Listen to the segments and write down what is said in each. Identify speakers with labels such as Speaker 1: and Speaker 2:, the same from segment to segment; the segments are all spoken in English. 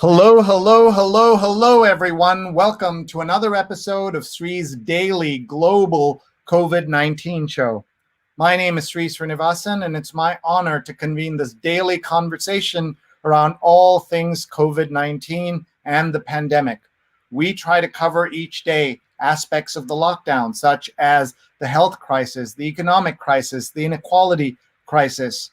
Speaker 1: Hello, hello, hello, hello, everyone. Welcome to another episode of Sree's daily global COVID-19 show. My name is Sree Sreenivasan, and it's my honor to convene this daily conversation around all things COVID-19 and the pandemic. We try to cover each day aspects of the lockdown, such as the health crisis, the economic crisis, the inequality crisis.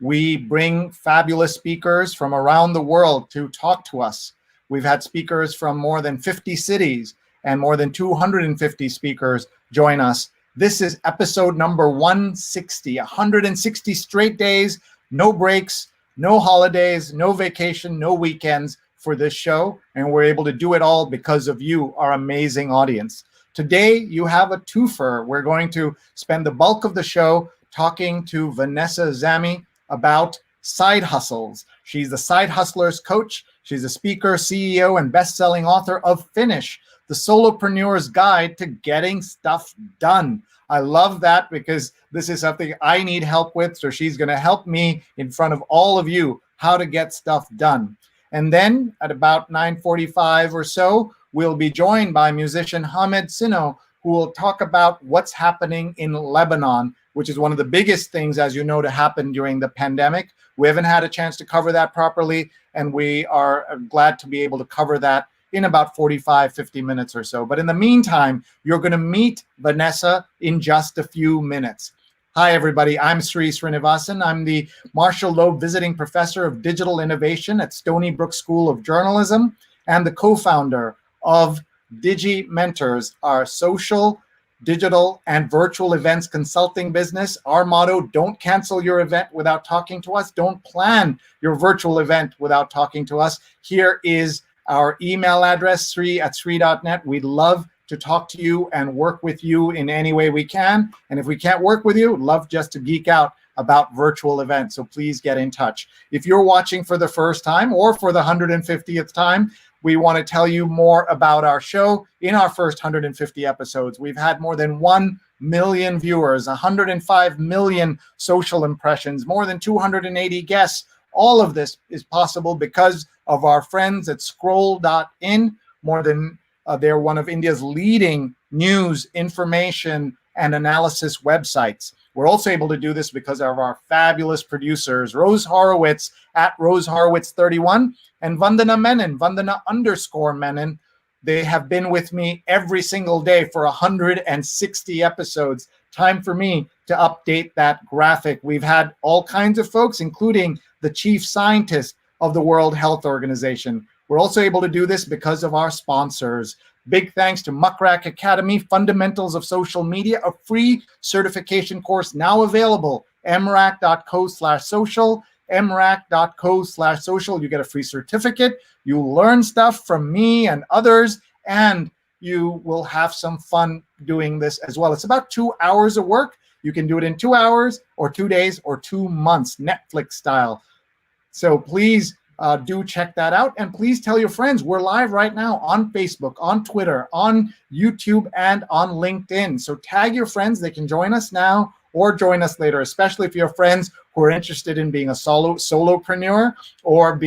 Speaker 1: We bring fabulous speakers from around the world to talk to us. We've had speakers from more than 50 cities and more than 250 speakers join us. This is episode number 160, 160 straight days, no breaks, no holidays, no vacation, no weekends for this show. And we're able to do it all because of you, our amazing audience. Today, you have a twofer. We're going to spend the bulk of the show talking to Vanessa Zamy about side hustles. She's the Side Hustlers coach. She's a speaker, CEO, and best-selling author of Finish, the Solopreneur's Guide to Getting Stuff Done. I love that because this is something I need help with, so she's going to help me in front of all of you how to get stuff done. And then at about 9:45 or so, we'll be joined by musician Hamed Sinno, who will talk about what's happening in Lebanon, which is one of the biggest things, as you know, to happen during the pandemic. We haven't had a chance to cover that properly, and we are glad to be able to cover that in about 45, 50 minutes or so. But in the meantime, you're going to meet Vanessa in just a few minutes. Hi, everybody. I'm Sree Sreenivasan. I'm the Marshall Loeb Visiting Professor of Digital Innovation at Stony Brook School of Journalism and the co-founder of Digimentors, our social, digital, and virtual events consulting business. Our motto: don't cancel your event without talking to us. Don't plan your virtual event without talking to us. Here is our email address, sree@sree.net. We'd love to talk to you and work with you in any way we can. And if we can't work with you, love just to geek out about virtual events. So please get in touch. If you're watching for the first time or for the 150th time, we want to tell you more about our show. In our first 150 episodes, we've had more than 1 million viewers, 105 million social impressions, more than 280 guests. All of this is possible because of our friends at scroll.in. They're one of India's leading news, information, and analysis websites. We're also able to do this because of our fabulous producers, Rose Horowitz at Rose Horowitz 31 and Vandana Menon, Vandana_Menon. They have been with me every single day for 160 episodes. Time for me to update that graphic. We've had all kinds of folks, including the chief scientist of the World Health Organization. We're also able to do this because of our sponsors. Big thanks to Muckrack Academy, Fundamentals of Social Media, a free certification course now available, mrac.co/social, mrac.co/social. You get a free certificate. You learn stuff from me and others, and you will have some fun doing this as well. It's about 2 hours of work. You can do it in 2 hours or 2 days or 2 months, Netflix style. So please do check that out. And please tell your friends. We're live right now on Facebook, on Twitter, on YouTube, and on LinkedIn. So tag your friends. They can join us now or join us later, especially if you have friends who are interested in being a solopreneur or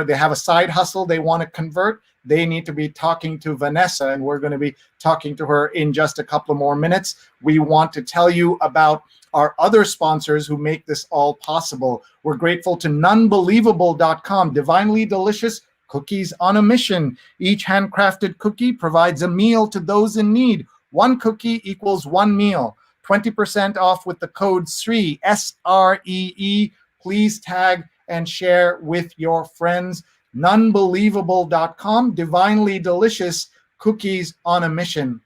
Speaker 1: they have a side hustle they want to convert. They need to be talking to Vanessa, and we're going to be talking to her in just a couple of more minutes. We want to tell you about our other sponsors who make this all possible. We're grateful to nonbelievable.com, divinely delicious cookies on a mission. Each handcrafted cookie provides a meal to those in need. One cookie equals one meal. 20% off with the code SREE, SREE. Please tag and share with your friends. Nonbelievable.com, divinely delicious cookies on a mission.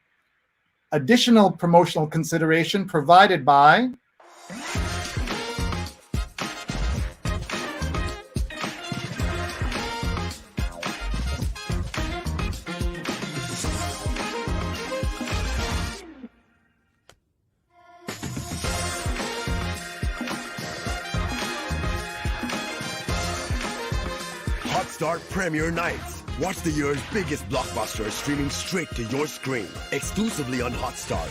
Speaker 1: Additional promotional consideration provided by
Speaker 2: Hotstar Premiere Nights. Watch the year's biggest blockbusters streaming straight to your screen, exclusively on Hotstar.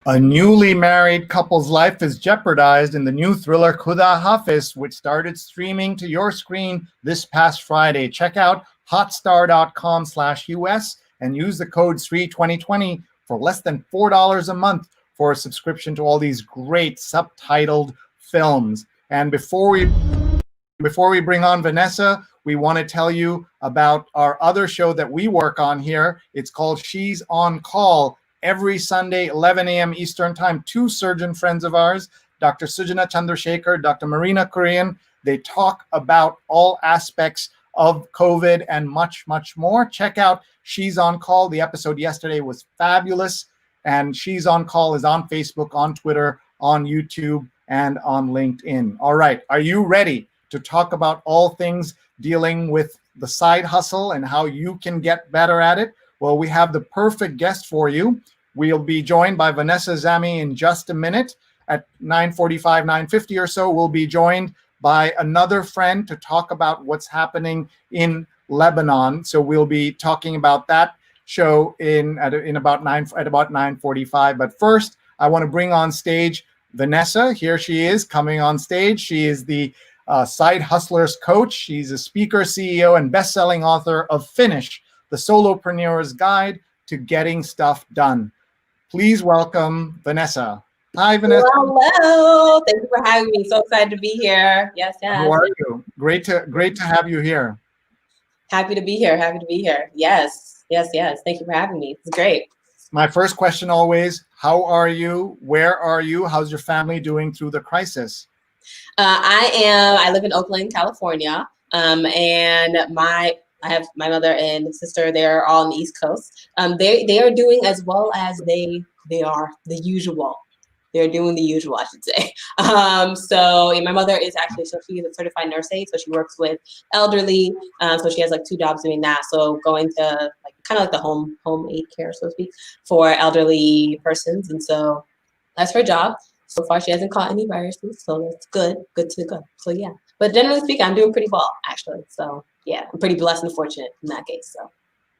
Speaker 1: A newly married couple's life is jeopardized in the new thriller Khuda Hafiz, which started streaming to your screen this past Friday. Check out hotstar.com/US and use the code SREE2020 for less than $4 a month for a subscription to all these great subtitled films. And before we bring on Vanessa, we want to tell you about our other show that we work on here. It's called She's on Call. Every Sunday, 11 a.m. Eastern Time, two surgeon friends of ours, Dr. Sujana Chandrasekhar, Dr. Marina Korean, they talk about all aspects of COVID and much, much more. Check out She's on Call. The episode yesterday was fabulous. And She's on Call is on Facebook, on Twitter, on YouTube, and on LinkedIn. All right. Are you ready to talk about all things dealing with the side hustle and how you can get better at it? Well, we have the perfect guest for you. We'll be joined by Vanessa Zamy in just a minute. At 9:45, 9:50 or so, we'll be joined by another friend to talk about what's happening in Lebanon. So we'll be talking about that show at about 9:45. But first, I want to bring on stage Vanessa. Here she is coming on stage. She is the Side Hustlers coach. She's a speaker, CEO, and best-selling author of Finish, the Solopreneur's Guide to Getting Stuff Done. Please welcome Vanessa. Hi, Vanessa.
Speaker 3: Hello. Thank you for having me. So excited to be here. Yes, yes.
Speaker 1: How are you? Great to have you here.
Speaker 3: Happy to be here. Happy to be here. Yes, yes, yes. Thank you for having me. It's great.
Speaker 1: My first question always, how are you? Where are you? How's your family doing through the crisis?
Speaker 3: I live in Oakland, California. And I have my mother and sister. They're all on the East Coast. They are doing as well as they are the usual. They're doing the usual, I should say. So my mother is actually, so she is a certified nurse aide. So she works with elderly. So she has like 2 jobs doing that. So going to like kind of like the home aid care, so to speak, for elderly persons. And so that's her job. So far, she hasn't caught any viruses. So that's good to go. So yeah, but generally speaking, I'm doing pretty well, actually. So yeah, I'm pretty blessed and fortunate in that case. So.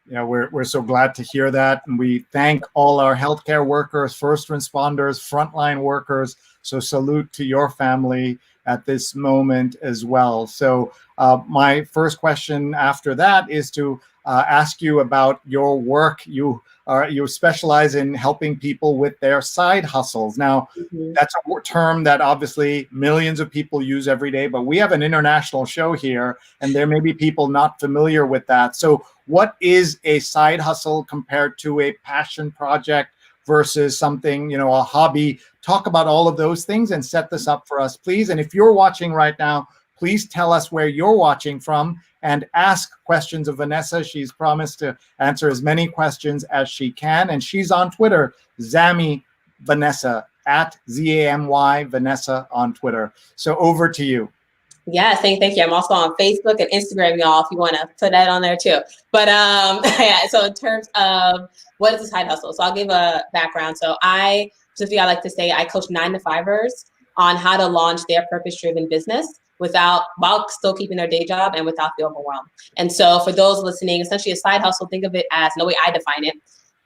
Speaker 1: Yeah, we're so glad to hear that. And we thank all our healthcare workers, first responders, frontline workers. So salute to your family at this moment as well. So my first question after that is to ask you about your work. You specialize in helping people with their side hustles. Now, that's a term that obviously millions of people use every day, but we have an international show here, and there may be people not familiar with that. So what is a side hustle compared to a passion project versus something, a hobby? Talk about all of those things and set this up for us, please. And if you're watching right now, please tell us where you're watching from and ask questions of Vanessa. She's promised to answer as many questions as she can. And she's on Twitter, Zamy Vanessa, at ZAMY Vanessa on Twitter. So over to you.
Speaker 3: Yeah, thank you. I'm also on Facebook and Instagram, y'all, if you want to put that on there too. But yeah, so in terms of what is a side hustle? So I'll give a background. So I like to say I coach 9-to-5ers on how to launch their purpose-driven business while still keeping their day job and without the overwhelm. And so for those listening, essentially a side hustle, think of it as, the way I define it,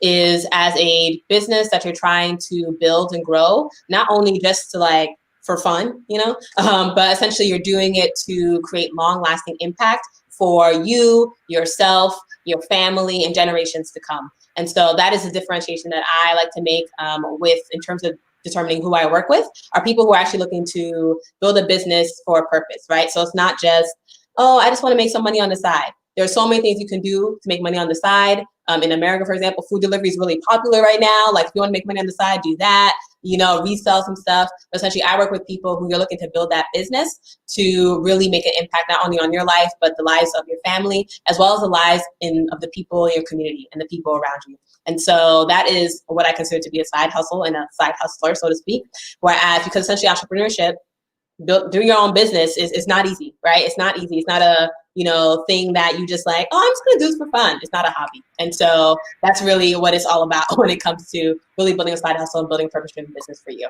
Speaker 3: is as a business that you're trying to build and grow, not only just to for fun, but essentially you're doing it to create long-lasting impact for you, yourself, your family, and generations to come. And so that is a differentiation that I like to make in terms of determining who I work with, are people who are actually looking to build a business for a purpose, right? So it's not just, I just want to make some money on the side. There are so many things you can do to make money on the side. In America, for example, food delivery is really popular right now. Like if you want to make money on the side, do that, resell some stuff. But essentially, I work with people who are looking to build that business to really make an impact, not only on your life, but the lives of your family, as well as the lives of the people in your community and the people around you. And so that is what I consider to be a side hustle and a side hustler, so to speak. Whereas, because essentially entrepreneurship, doing your own business is not easy, right? It's not easy. It's not a thing that you just like, I'm just gonna do this for fun. It's not a hobby. And so that's really what it's all about when it comes to really building a side hustle and building a purpose-driven business for you.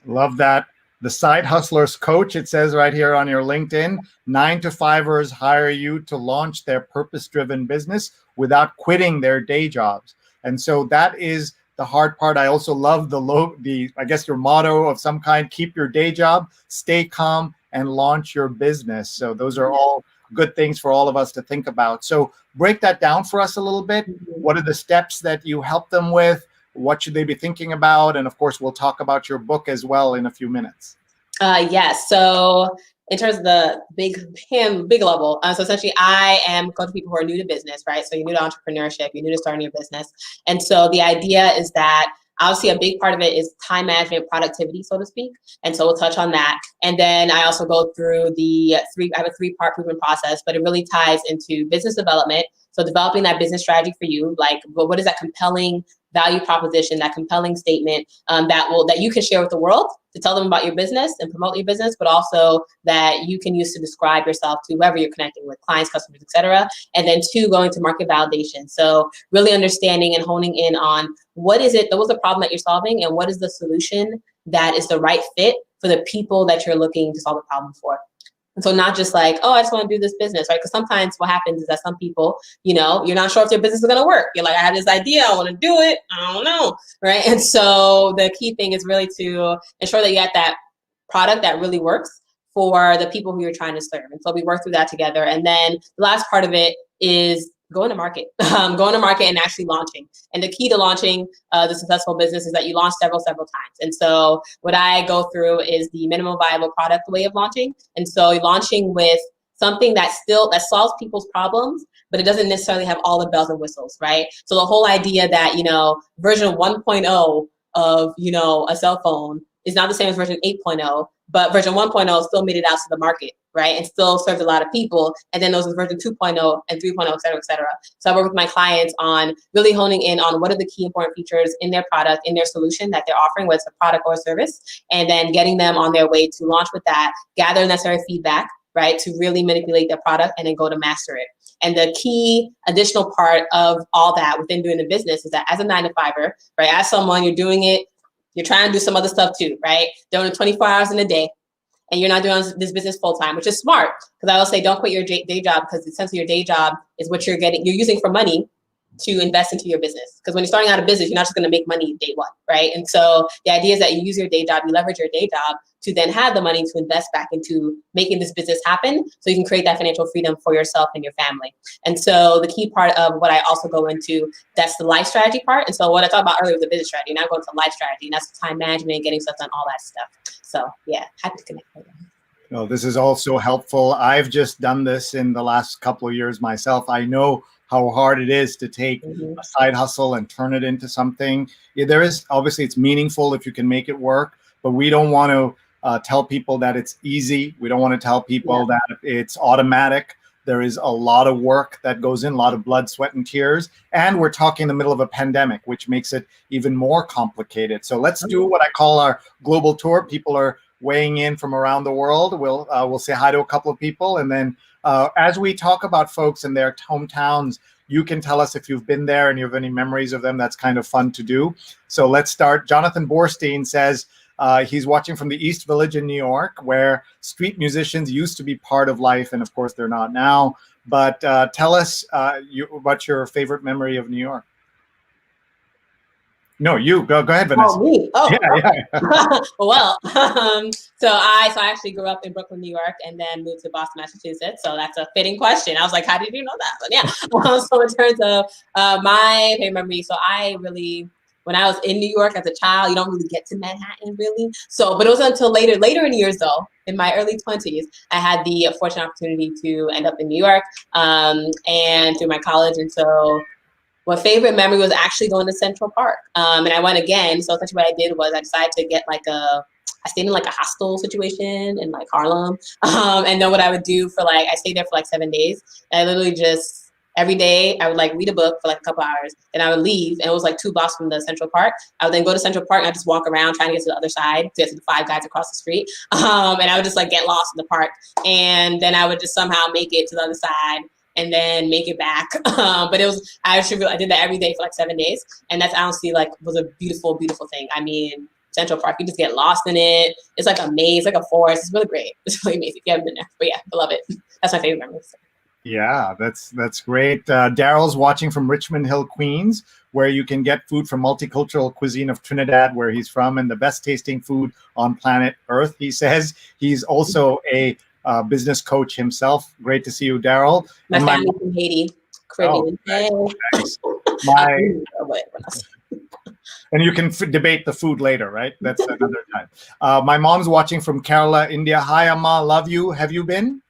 Speaker 1: Love that. The Side Hustlers Coach, it says right here on your LinkedIn, 9-to-5ers hire you to launch their purpose-driven business without quitting their day jobs. And so that is the hard part. I also love I guess your motto of some kind: keep your day job, stay calm, and launch your business. So those are all good things for all of us to think about. So break that down for us a little bit. What are the steps that you help them with? What should they be thinking about? And of course, we'll talk about your book as well in a few minutes.
Speaker 3: Yes. So in terms of the big level, so essentially I am coaching people who are new to business, right? So you're new to entrepreneurship, you're new to starting your business. And so the idea is that obviously a big part of it is time management, productivity, so to speak. And so we'll touch on that. And then I also go through I have a 3-part proven process, but it really ties into business development. So developing that business strategy for you, like what is that compelling value proposition, that compelling statement that you can share with the world to tell them about your business and promote your business, but also that you can use to describe yourself to whoever you're connecting with, clients, customers, etc. And then 2, going to market validation. So really understanding and honing in on what's the problem that you're solving and what is the solution that is the right fit for the people that you're looking to solve the problem for. And so not just like, oh, I just want to do this business, right? Because sometimes what happens is that some people, you're not sure if their business is going to work. You're like, I have this idea, I want to do it, I don't know, right? And so the key thing is really to ensure that you get that product that really works for the people who you're trying to serve. And so we work through that together. And then the last part of it is going to market and actually launching. And the key to launching the successful business is that you launch several times. And so what I go through is the minimum viable product way of launching. And so launching with something that solves people's problems, but it doesn't necessarily have all the bells and whistles, right? So the whole idea that, version 1.0 of, a cell phone is not the same as version 8.0, but version 1.0 still made it out to the market, right? And still served a lot of people. And then those are version 2.0 and 3.0, et cetera, et cetera. So I work with my clients on really honing in on what are the key important features in their product, in their solution that they're offering, whether it's a product or a service, and then getting them on their way to launch with that, gather necessary feedback, right, to really manipulate their product and then go to master it. And the key additional part of all that within doing the business is that as a 9-to-5er, right, as someone, you're doing it, you're trying to do some other stuff too, right? Doing it 24 hours in a day, and you're not doing this business full time, which is smart. Because I will say, don't quit your day job, because essentially your day job is what you're using for money to invest into your business. Because when you're starting out a business, you're not just going to make money day one, right? And so the idea is that you use your day job, you leverage your day job to then have the money to invest back into making this business happen, so you can create that financial freedom for yourself and your family. And so the key part of what I also go into, that's the life strategy part. And so what I talked about earlier was the business strategy, now going to life strategy, and that's time management, getting stuff done, all that stuff. So yeah, happy to connect with you.
Speaker 1: Well, this is also helpful. I've just done this in the last couple of years myself. I know how hard it is to take a side hustle and turn it into something. There is, obviously, it's meaningful if you can make it work, but we don't want to tell people that it's easy. We don't want to tell people that it's automatic. There is a lot of work that goes in, a lot of blood, sweat, and tears. And we're talking in the middle of a pandemic, which makes it even more complicated. So let's do what I call our global tour. People are weighing in from around the world. We'll say hi to a couple of people. And then as we talk about folks in their hometowns, you can tell us if you've been there and you have any memories of them. That's kind of fun to do. So let's start. Jonathan Borstein says he's watching from the East Village in New York, where street musicians used to be part of life. And of course, they're not now. But tell us about your favorite memory of New York. No, you go ahead, Vanessa.
Speaker 3: Oh, me. Oh,
Speaker 1: yeah.
Speaker 3: Well, so I actually grew up in Brooklyn, New York, and then moved to Boston, Massachusetts. So that's a fitting question. I was like, how did you know that? But yeah. So in terms of my favorite memory, so I really, when I was in New York as a child, you don't really get to Manhattan really. So, but it was until later in years though, in my early 20s, I had the fortunate opportunity to end up in New York and through my college. And so my favorite memory was actually going to Central Park. And I went again. So essentially what I did was I decided to get I stayed in like a hostel situation in like Harlem. And then what I would do I stayed there for like 7 days. And I literally just, every day I would like read a book for like a couple hours. Then I would leave, and it was like 2 blocks from the Central Park. I would then go to Central Park and I'd just walk around trying to get to the other side, to get to the Five Guys across the street. And I would just like get lost in the park. And then I would just somehow make it to the other side and then make it back. But it was, I did that every day for like 7 days. And that's honestly was a beautiful, beautiful thing. I mean, Central Park, you just get lost in it. It's like a maze, like a forest. It's really great. It's really amazing if you haven't been there. But yeah, I love it. That's my favorite memory.
Speaker 1: Yeah, that's great. Daryl's watching from Richmond Hill, Queens, where you can get food from multicultural cuisine of Trinidad, where he's from, and the best tasting food on planet Earth. He says he's also a business coach himself. Great to see you, Daryl.
Speaker 3: My family from Haiti, Caribbean.
Speaker 1: Oh, nice. And you can debate the food later, right? That's another time. My mom's watching from Kerala, India. Hi, Amma. Love you. Have you been?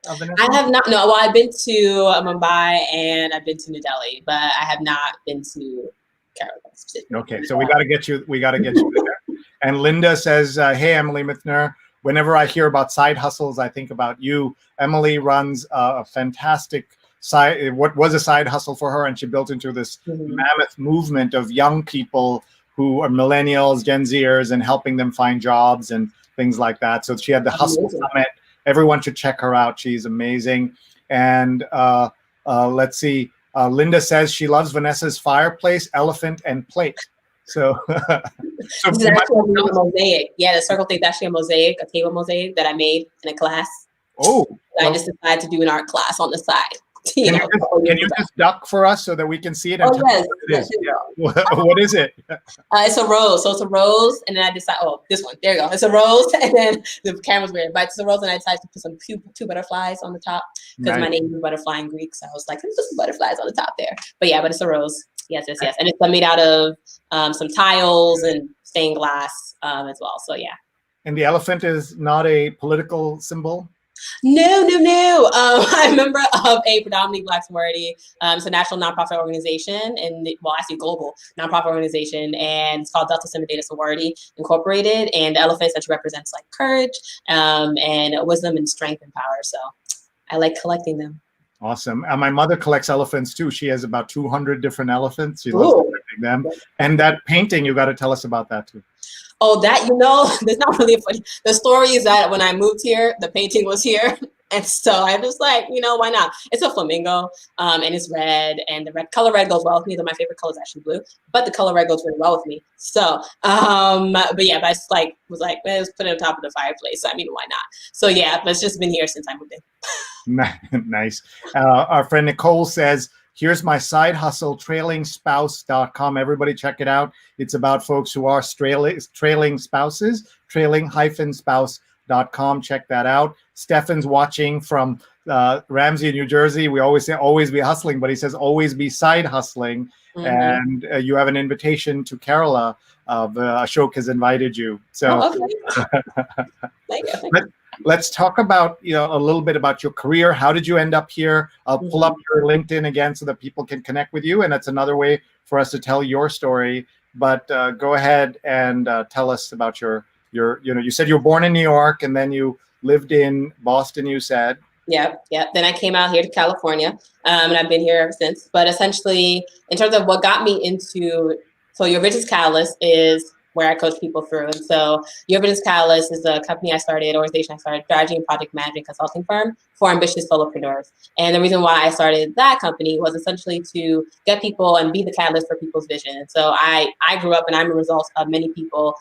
Speaker 3: I have not. No, well, I've been to Mumbai and I've been to New Delhi, but I have not been to Kerala.
Speaker 1: Okay, so we got to get you. We got to get you there. And Linda says, "Hey, Emily Mithner. Whenever I hear about side hustles, I think about you. Emily runs a fantastic what was a side hustle for her, and she built into this mammoth movement of young people who are millennials, Gen Zers, and helping them find jobs and things like that. So she had the Hustle Summit. Everyone should check her out. She's amazing. And let's see. Linda says she loves Vanessa's fireplace, elephant, and plate. So,
Speaker 3: so this is actually a mosaic. Yeah, the circle thing is actually a mosaic, a table mosaic that I made in a class.
Speaker 1: Oh,
Speaker 3: I just decided to do an art class on the side.
Speaker 1: Can you just duck for us so that we can see it?
Speaker 3: Oh, yes.
Speaker 1: Yes, what is it?
Speaker 3: It's a rose. So it's a rose, and then I decide, this one. There you go. It's a rose, and then the camera's weird. But it's a rose, and I decided to put some two butterflies on the top because my name is Butterfly in Greek. So I was like, let's put some butterflies on the top there. But yeah, but it's a rose. Yes. And it's made out of some tiles and stained glass as well. So yeah. And
Speaker 1: the elephant is not a political symbol?
Speaker 3: No. I'm a member of a predominantly Black sorority. It's a national nonprofit organization, and actually global nonprofit organization, and it's called Delta Sigma Theta Sorority Incorporated. And the elephant essentially represents like courage and wisdom and strength and power. So I like collecting them.
Speaker 1: Awesome. And my mother collects elephants too. She has about 200 different elephants. She loves collecting them. And that painting, you got to tell us about that too.
Speaker 3: Oh, that, there's not really funny. The story is that when I moved here, the painting was here. And so I was like, why not? It's a flamingo and it's red, and the color red goes well with me. Though my favorite color is actually blue, but the color red goes really well with me. So, but yeah, but I just was like, let's put it on top of the fireplace. I mean, why not? So yeah, but it's just been here since I moved in.
Speaker 1: Nice. Our friend Nicole says, here's my side hustle, trailingspouse.com. Everybody check it out. It's about folks who are trailing spouses, trailing-spouse.com. Check that out. Stefan's watching from Ramsey, New Jersey. We always say always be hustling, but he says always be side hustling. And you have an invitation to Kerala. Ashok has invited you. So
Speaker 3: Thank you.
Speaker 1: Let's talk about a little bit about your career. How did you end up here? I'll pull up your LinkedIn again so that people can connect with you, and that's another way for us to tell your story. But go ahead and tell us about your you said you were born in New York and then you lived in Boston, you said.
Speaker 3: Yep. Then I came out here to California, and I've been here ever since. But essentially, in terms of what got me into, so Your Business Catalyst is where I coach people through. And so Your Business Catalyst is a company organization I started, strategy and project management consulting firm for ambitious solopreneurs. And the reason why I started that company was essentially to get people and be the catalyst for people's vision. And so I grew up, and I'm a result of many people,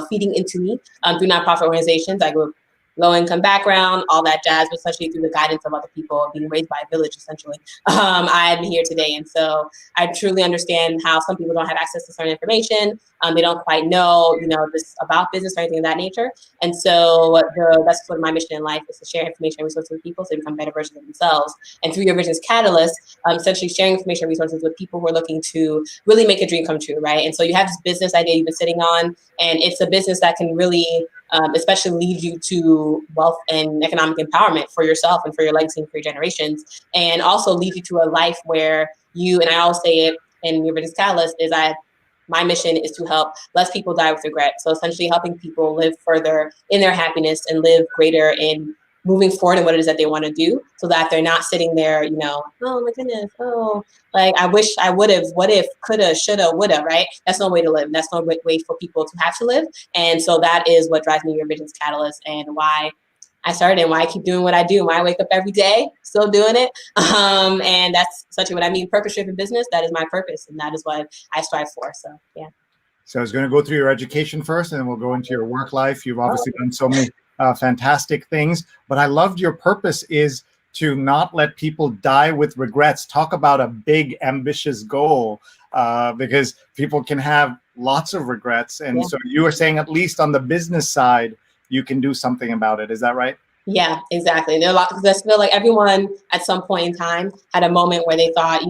Speaker 3: feeding into me through nonprofit organizations. I grew up low-income background, all that jazz, but essentially through the guidance of other people, being raised by a village, essentially, I'm here today. And so I truly understand how some people don't have access to certain information. They don't quite know, this about business or anything of that nature. And so that's what my mission in life is, to share information and resources with people so they become better versions of themselves. And through Your Business Catalyst, essentially sharing information and resources with people who are looking to really make a dream come true, right? And so you have this business idea you've been sitting on, and it's a business that can really especially lead you to wealth and economic empowerment for yourself and for your legacy and for your generations, and also lead you to a life where you, and I always say it in Your Business Catalyst, is my mission is to help less people die with regret. So essentially helping people live further in their happiness and live greater in moving forward in what it is that they want to do, so that they're not sitting there, oh my goodness, like I wish I would have, what if, coulda, shoulda, woulda, right? That's no way to live. That's no way for people to have to live. And so that is what drives me Your Business Catalyst, and why I started and why I keep doing what I do. Why I wake up every day, still doing it. And that's essentially what I mean. Purpose-driven business, that is my purpose, and that is what I strive for. So, yeah.
Speaker 1: So I was going to go through your education first, and then we'll go into your work life. You've obviously done so many fantastic things, but I loved your purpose is to not let people die with regrets. Talk about a big, ambitious goal, because people can have lots of regrets. And so you were saying, at least on the business side, you can do something about it. Is that right?
Speaker 3: Yeah, exactly. There are a lot, because I feel like everyone at some point in time had a moment where they thought,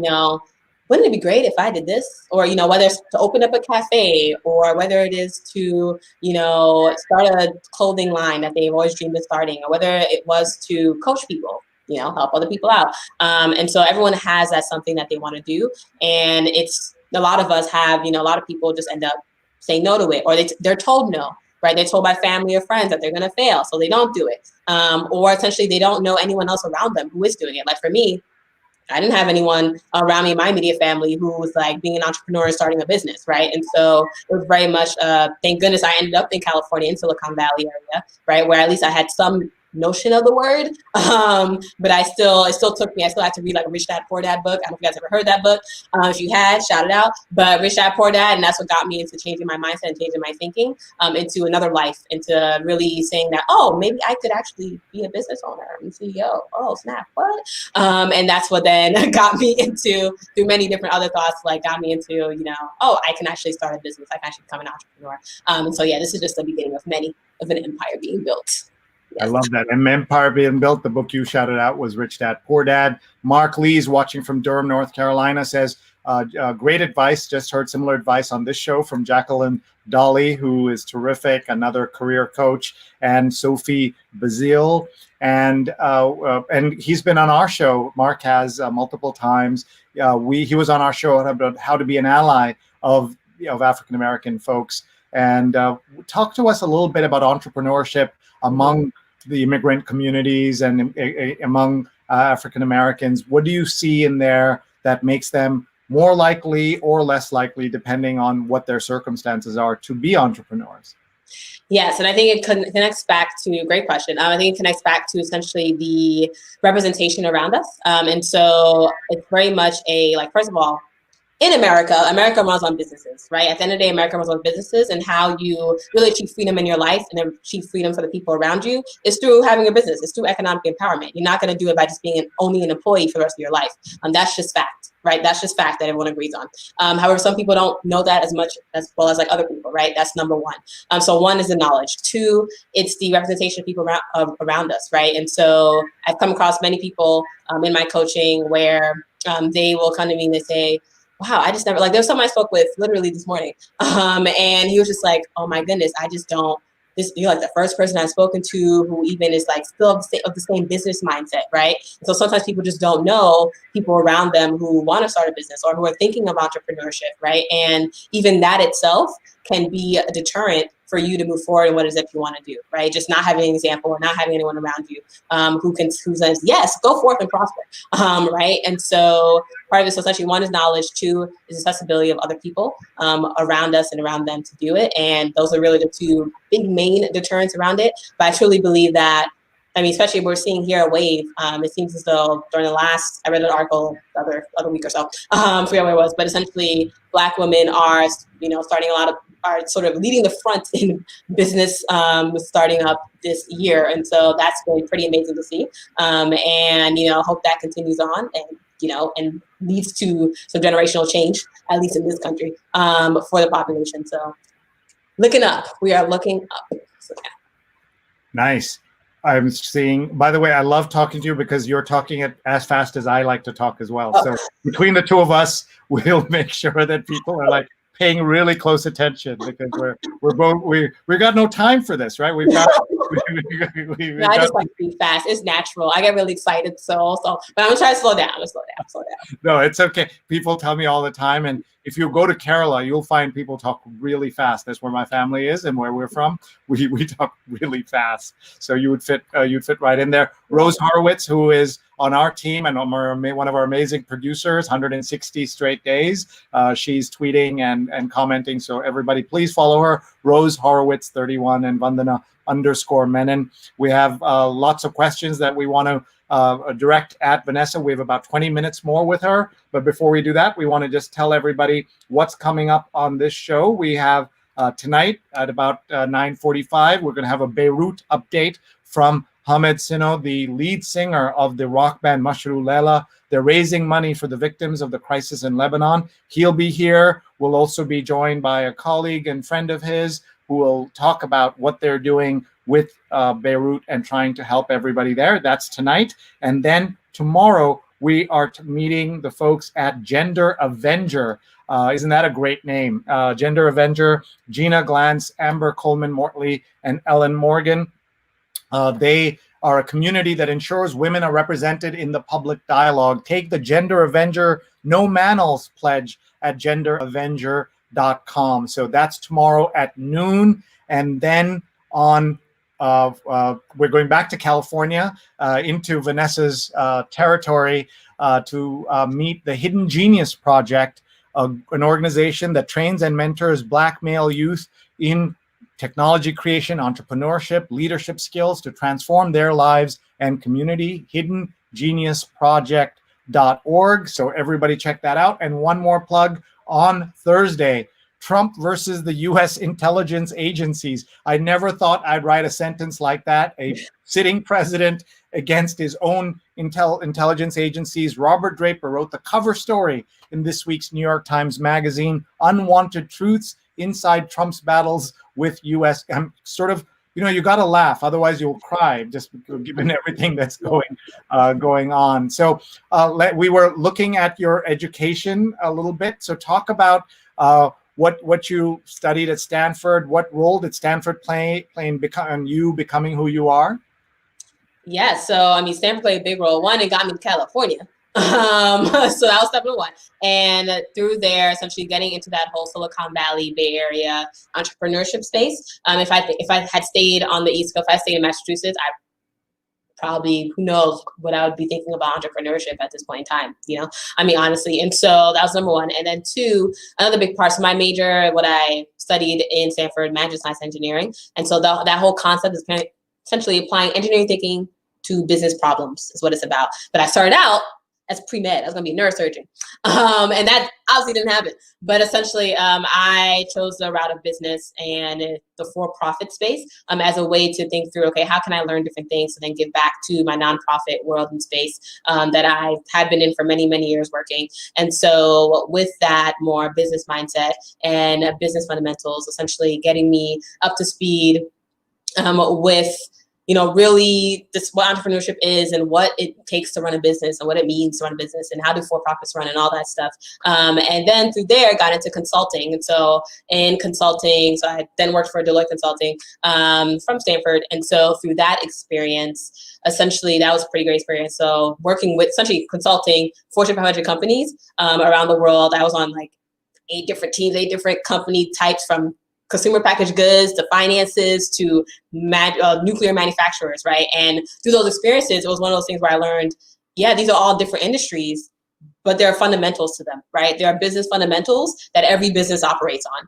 Speaker 3: wouldn't it be great if I did this? Or, whether it's to open up a cafe, or whether it is to, start a clothing line that they've always dreamed of starting, or whether it was to coach people, help other people out. And so everyone has that something that they want to do. And it's, a lot of us have, a lot of people just end up saying no to it, or they're told no. Right, they're told by family or friends that they're going to fail, so they don't do it. Or essentially, they don't know anyone else around them who is doing it. Like for me, I didn't have anyone around me in my immediate family who was like being an entrepreneur and starting a business, right? And so it was very much, thank goodness I ended up in California, in Silicon Valley area, right, where at least I had some notion of the word, but it still took me. I still had to read like a Rich Dad Poor Dad book. I don't know if you guys ever heard that book. If you had, shout it out. But Rich Dad Poor Dad, and that's what got me into changing my mindset and changing my thinking into another life, into really saying that, oh, maybe I could actually be a business owner and CEO. Oh, snap, what? And that's what then got me into, through many different other thoughts, like got me into, oh, I can actually start a business. I can actually become an entrepreneur. And so, yeah, this is just the beginning of an empire being built.
Speaker 1: I love that. And Empire Being Built, the book you shouted out was Rich Dad, Poor Dad. Mark Lee's watching from Durham, North Carolina, says, great advice. Just heard similar advice on this show from Jacqueline Dolly, who is terrific, another career coach, and Sophie Bazile. And he's been on our show. Mark has multiple times. He was on our show about how to be an ally of African-American folks. And talk to us a little bit about entrepreneurship among the immigrant communities and among African Americans. What do you see in there that makes them more likely or less likely, depending on what their circumstances are, to be entrepreneurs?
Speaker 3: Yes, and I think it connects back to, great question. I think it connects back to essentially the representation around us. And so it's very much first of all, in America runs on businesses, right? At the end of the day, America runs on businesses, and how you really achieve freedom in your life and achieve freedom for the people around you is through having a business. It's through economic empowerment. You're not going to do it by just being only an employee for the rest of your life. That's just fact, right? That's just fact that everyone agrees on. However, some people don't know that as much as well as like other people, right? That's number one. So one is the knowledge. Two, it's the representation of people around us, right? And so I've come across many people in my coaching where they will come to me and they say, wow, I just never, there was someone I spoke with literally this morning. And he was just like, oh my goodness, I just don't, you're like the first person I've spoken to who even is like still of the same business mindset, right? So sometimes people just don't know people around them who want to start a business or who are thinking of entrepreneurship, right? And even that itself can be a deterrent for you to move forward in what it is that you want to do, right? Just not having an example or not having anyone around you who says, yes, go forth and prosper, right? And so part of it, so essentially one is knowledge, two is accessibility of other people around us and around them to do it. And those are really the two big main deterrents around it. But I truly believe that, I mean, especially we're seeing here a wave. It seems as though during the last, I read an article the other week or so, forget where it was, but essentially Black women are, starting are sort of leading the front in business with starting up this year. And so that's been pretty amazing to see. And, hope that continues on and leads to some generational change, at least in this country, for the population. So looking up, we are looking up. So, yeah.
Speaker 1: Nice. I'm seeing, by the way, I love talking to you because you're talking as fast as I like to talk as well. Oh. So between the two of us, we'll make sure that people are paying really close attention, because we got no time for this, right? We've got.
Speaker 3: I just like to be fast. It's natural. I get really excited, but I'm gonna try to slow down. Slow down.
Speaker 1: No, it's okay. People tell me all the time, and if you go to Kerala, you'll find people talk really fast. That's where my family is and where we're from. We talk really fast, so you'd fit right in there. Rose Horowitz, who is on our team and one of our amazing producers, 160 straight days. She's tweeting and commenting. So everybody, please follow her, Rose Horowitz 31 and Vandana _Menon. We have lots of questions that we want to direct at Vanessa. We have about 20 minutes more with her. But before we do that, we want to just tell everybody what's coming up on this show. We have tonight at about 9:45, we're going to have a Beirut update from Hamed Sinno, the lead singer of the rock band Mashru Lela. They're raising money for the victims of the crisis in Lebanon. He'll be here. We'll also be joined by a colleague and friend of his who will talk about what they're doing with Beirut and trying to help everybody there. That's tonight. And then tomorrow, we are meeting the folks at Gender Avenger. Isn't that a great name? Gender Avenger, Gina Glantz, Amber Coleman-Mortley, and Ellen Morgan. They are a community that ensures women are represented in the public dialogue. Take the Gender Avenger No Manels pledge at genderavenger.com. So that's tomorrow at noon. And then on we're going back to California, into Vanessa's territory to meet the Hidden Genius Project, an organization that trains and mentors Black male youth in technology creation, entrepreneurship, leadership skills to transform their lives and community. HiddenGeniusProject.org. So everybody check that out. And one more plug on Thursday. Trump versus the U.S. intelligence agencies. I never thought I'd write a sentence like that. A sitting president against his own intelligence agencies. Robert Draper wrote the cover story in this week's New York Times Magazine, Unwanted Truths Inside Trump's Battles with U.S. I'm sort of, you got to laugh, otherwise you'll cry, just given everything that's going on. So we were looking at your education a little bit. So talk about what you studied at Stanford. What role did Stanford play in you becoming who you are?
Speaker 3: Yeah, so Stanford played a big role. One, it got me to California. So that was step number one. And through there, essentially getting into that whole Silicon Valley, Bay Area entrepreneurship space. If I had stayed on the East Coast, if I stayed in Massachusetts, I probably, who knows what I would be thinking about entrepreneurship at this point in time, honestly. And so that was number one. And then two, another big part, so my major, what I studied in Stanford, management science engineering. And so that whole concept is kind of essentially applying engineering thinking to business problems is what it's about. But I started out as pre-med. I was going to be a neurosurgeon. And that obviously didn't happen. But essentially, I chose the route of business and the for-profit space as a way to think through, okay, how can I learn different things and then give back to my nonprofit world and space that I had been in for many, many years working. And so with that more business mindset and business fundamentals, essentially getting me up to speed with really what entrepreneurship is and what it takes to run a business and what it means to run a business and how do for-profits run and all that stuff. And then through there, got into consulting. And so in consulting, so I then worked for Deloitte Consulting from Stanford. And so through that experience, essentially, that was a pretty great experience. So working with essentially consulting Fortune 500 companies around the world. I was on like 8 different teams, 8 different company types, from consumer packaged goods to finances to nuclear manufacturers, right? And through those experiences, it was one of those things where I learned, yeah, these are all different industries, but there are fundamentals to them, right? There are business fundamentals that every business operates on.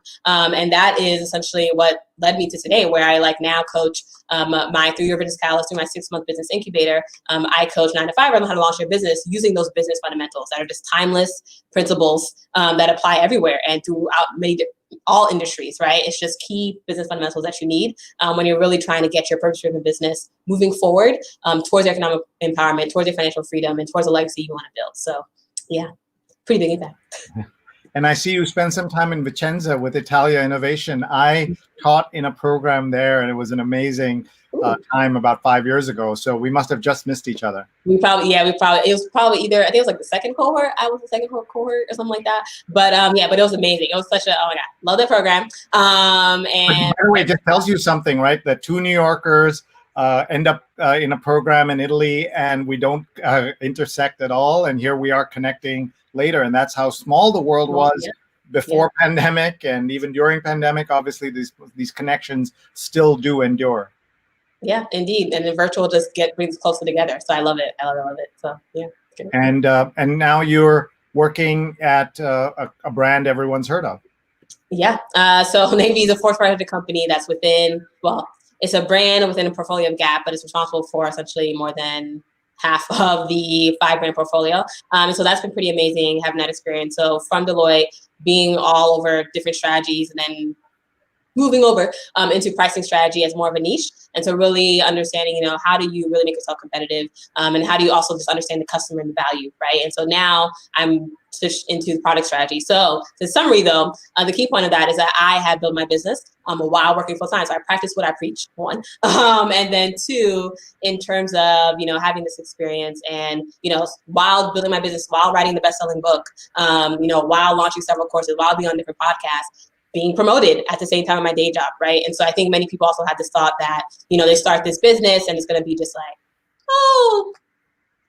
Speaker 3: And that is essentially what led me to today, where I now coach my 3-year business catalyst through my 6-month business incubator. I coach 9 to 5, I learn how to launch your business using those business fundamentals that are just timeless principles that apply everywhere and throughout all industries, right? It's just key business fundamentals that you need when you're really trying to get your purpose-driven business moving forward towards economic empowerment, towards your financial freedom, and towards a legacy you want to build. So yeah, pretty big impact.
Speaker 1: And I see you spend some time in Vicenza with Italia Innovation. I taught in a program there, and it was an amazing time about 5 years ago. So we must have just missed each other.
Speaker 3: It was probably either, I think it was like the second cohort. I was the second cohort or something like that. But but it was amazing. It was such oh my God, love that program. And
Speaker 1: by the way, it just tells you something, right? That 2 New Yorkers end up in a program in Italy, and we don't intersect at all. And here we are connecting later. And that's how small the world was before pandemic, and even during pandemic. Obviously, these connections still do endure.
Speaker 3: Yeah, indeed. And the virtual just brings us closer together. So I love it. I love it. So yeah.
Speaker 1: And now you're working at a brand everyone's heard of.
Speaker 3: Yeah. So Navy is a Fortune 500 company that's within, it's a brand within a portfolio of Gap, but it's responsible for essentially more than half of the 5-brand portfolio. So that's been pretty amazing having that experience. So from Deloitte, being all over different strategies, and then moving over into pricing strategy as more of a niche. And so really understanding, you know, how do you really make yourself competitive, and how do you also just understand the customer and the value, right? And so now I'm switched into the product strategy. So the summary though, the key point of that is that I have built my business while working full time. So I practice what I preach, one. And then two, in terms of, you know, having this experience and, you know, while building my business, while writing the best-selling book, you know, while launching several courses, while being on different podcasts, being promoted at the same time in my day job, right? And so I think many people also have this thought that, you know, they start this business and it's going to be just like, oh,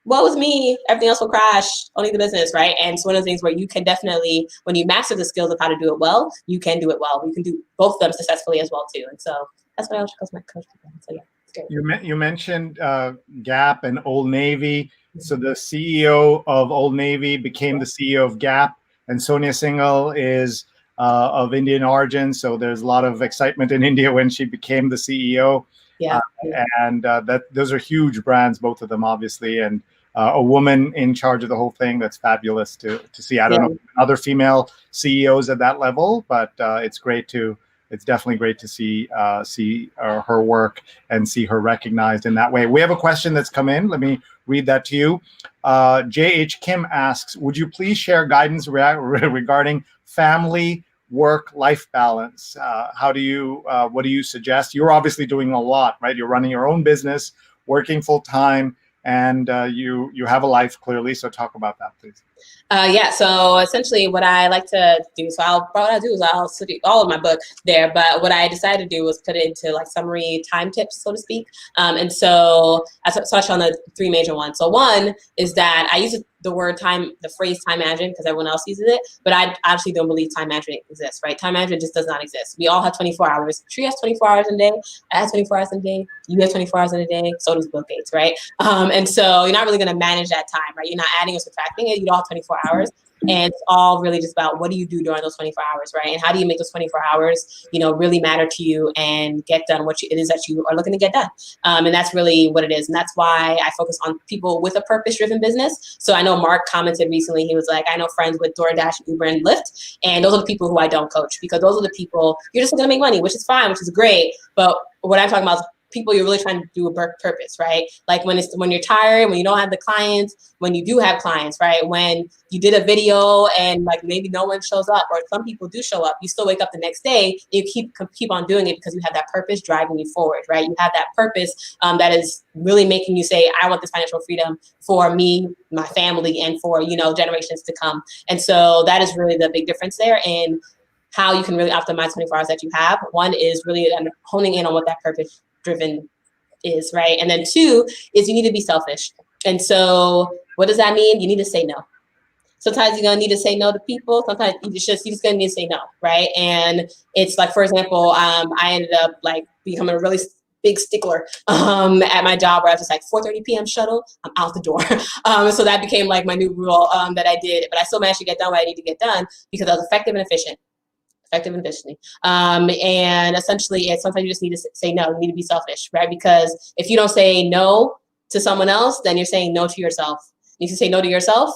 Speaker 3: what was me? Everything else will crash, only the business, right? And it's one of the things where you can definitely, when you master the skills of how to do it well, you can do it well. You can do both of them successfully as well too. And so that's what I was my coach. So yeah, it's great.
Speaker 1: You mentioned Gap and Old Navy. So the CEO of Old Navy became the CEO of Gap, and Sonia Singhal is of Indian origin. So there's a lot of excitement in India when she became the CEO.
Speaker 3: Yeah.
Speaker 1: And those are huge brands, both of them, obviously, and a woman in charge of the whole thing. That's fabulous to see. I don't know other female CEOs at that level, but it's definitely great to see her work and see her recognized in that way. We have a question that's come in. Let me read that to you. J.H. Kim asks, would you please share guidance regarding family work-life balance? What do you suggest? You're obviously doing a lot, right? You're running your own business, working full-time, and you have a life, clearly. So talk about that, please.
Speaker 3: Yeah, so essentially what I like to do, I'll study all of my book there, but what I decided to do was put it into like summary time tips, so to speak. And so I touched on the three major ones. So one is that I use the phrase time management because everyone else uses it, but I actually don't believe time management exists, right? Time management just does not exist. We all have 24 hours. Sree has 24 hours in a day. I have 24 hours in a day. You have 24 hours in a day. So does Bill Gates, right? And so you're not really going to manage that time, right? You're not adding or subtracting it. You don't have 24 hours. And it's all really just about what do you do during those 24 hours, right? And how do you make those 24 hours, you know, really matter to you and get done what it is that you are looking to get done. And that's really what it is. And that's why I focus on people with a purpose-driven business. So I know Mark commented recently, he was like, I know friends with DoorDash, Uber, and Lyft. And those are the people who I don't coach, because those are the people, you're just going to make money, which is fine, which is great. But what I'm talking about is people you're really trying to do a purpose, right? Like when you're tired, when you don't have the clients, when you do have clients, right? When you did a video and like maybe no one shows up, or some people do show up, you still wake up the next day, you keep on doing it because you have that purpose driving you forward, right? You have that purpose that is really making you say, I want this financial freedom for me, my family, and for, you know, generations to come. And so that is really the big difference there in how you can really optimize 24 hours that you have. One is really honing in on what that purpose driven is, right? And then two is you need to be selfish. And so what does that mean? You need to say no. Sometimes you're gonna need to say no to people. Sometimes you're just gonna need to say no, right? And it's like, for example, I ended up like becoming a really big stickler at my job, where I was just like 4:30 p.m. shuttle, I'm out the door. So that became like my new rule that I did, but I still managed to get done what I need to get done because I was effective and efficient. And essentially, sometimes you just need to say no. You need to be selfish, right? Because if you don't say no to someone else, then you're saying no to yourself. You need to say no to yourself.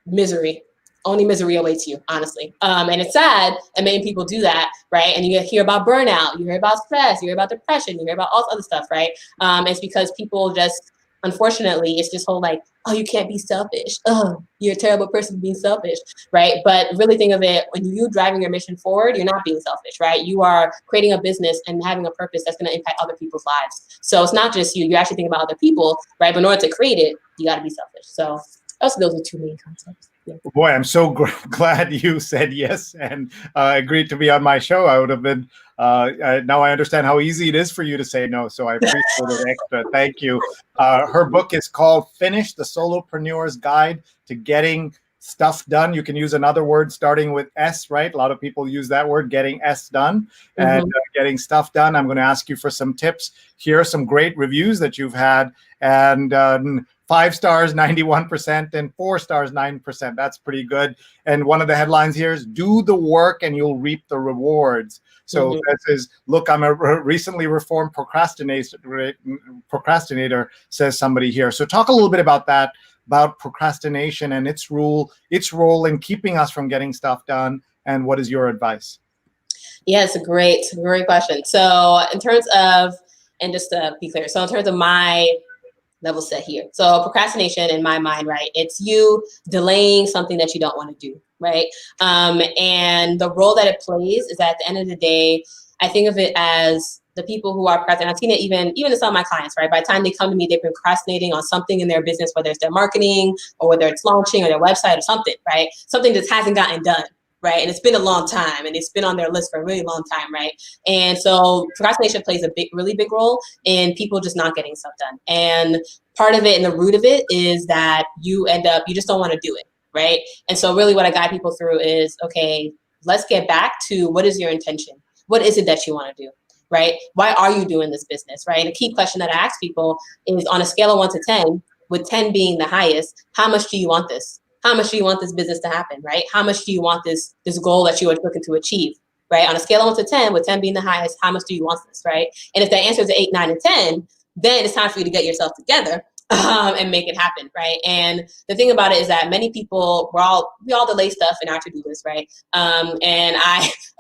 Speaker 3: Misery. Only misery awaits you, honestly. And it's sad, and many people do that, right? And you hear about burnout, you hear about stress, you hear about depression, you hear about all this other stuff, right? It's because people just, unfortunately, it's this whole like, oh, you can't be selfish. Oh, you're a terrible person being selfish, right? But really think of it, when you're driving your mission forward, you're not being selfish, right? You are creating a business and having a purpose that's going to impact other people's lives. So it's not just you. You're actually thinking about other people, right? But in order to create it, you got to be selfish. So also those are two main concepts. Yeah.
Speaker 1: Boy, I'm so glad you said yes and agreed to be on my show. I would have been, now I understand how easy it is for you to say no, so I appreciate it extra. Thank you. Her book is called Finish, the Solopreneur's Guide to Getting Stuff Done. You can use another word starting with S, right? A lot of people use that word, getting S done, and getting stuff done. I'm going to ask you for some tips. Here are some great reviews that you've had, and 5 stars, 91%, and 4 stars, 9%. That's pretty good. And one of the headlines here is, do the work and you'll reap the rewards. So this is, look, I'm a recently reformed procrastinator, says somebody here. So talk a little bit about that, about procrastination and its role in keeping us from getting stuff done. And what is your advice?
Speaker 3: Yeah, it's a great question. So in terms of, and just to be clear, so in terms of my level set here. So procrastination in my mind, right? It's you delaying something that you don't want to do, right? And the role that it plays is that at the end of the day, I think of it as the people who are procrastinating. I've seen it even in some of my clients, right? By the time they come to me, they've been procrastinating on something in their business, whether it's their marketing or whether it's launching or their website or something, right? Something that hasn't gotten done. Right. And it's been a long time and it's been on their list for a really long time. Right. And so procrastination plays a really big role in people just not getting stuff done. And part of it and the root of it is that you just don't want to do it. Right. And so really what I guide people through is, okay, let's get back to what is your intention? What is it that you want to do? Right. Why are you doing this business? Right. And a key question that I ask people is on a scale of 1 to 10, with 10 being the highest, how much do you want this? How much do you want this business to happen, right? How much do you want this goal that you are looking to achieve, right? On a scale of 1 to 10, with 10 being the highest, how much do you want this, right? And if the answer is 8, 9, and 10, then it's time for you to get yourself together and make it happen, right? And the thing about it is that many people, we all delay stuff in our to-do list, right? And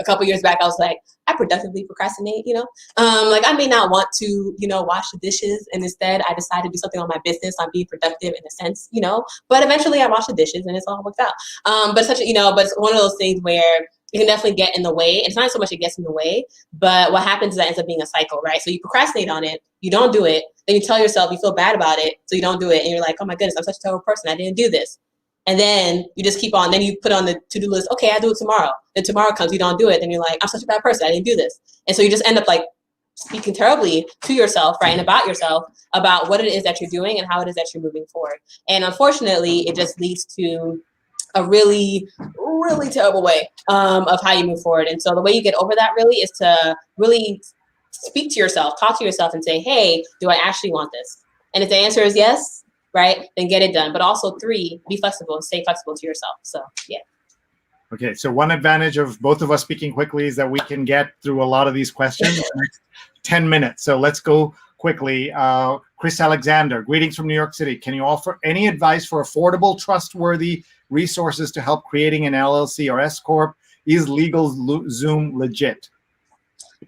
Speaker 3: a couple years back, I was like, I productively procrastinate, like I may not want to, wash the dishes, and instead I decided to do something on my business. I'm being productive in a sense, but eventually I wash the dishes and it's all worked out. But but it's one of those things where it can definitely get in the way. And it's not so much it gets in the way, but what happens is that ends up being a cycle, right? So you procrastinate on it, you don't do it, then you tell yourself you feel bad about it, so you don't do it, and you're like, oh my goodness, I'm such a terrible person, I didn't do this. And then you just keep on, then you put on the to-do list, okay, I'll do it tomorrow. Then tomorrow comes, you don't do it, then you're like, I'm such a bad person, I didn't do this. And so you just end up like speaking terribly to yourself, right, and about yourself, about what it is that you're doing and how it is that you're moving forward. And unfortunately, it just leads to a really, really terrible way of how you move forward. And so the way you get over that really is to really speak to yourself, talk to yourself and say, hey, do I actually want this? And if the answer is yes, right, then get it done. But also 3, be flexible and stay flexible to yourself. So, yeah.
Speaker 1: Okay, so one advantage of both of us speaking quickly is that we can get through a lot of these questions in the next 10 minutes. So let's go quickly. Chris Alexander, greetings from New York City. Can you offer any advice for affordable, trustworthy resources to help creating an LLC or S Corp? Is LegalZoom legit?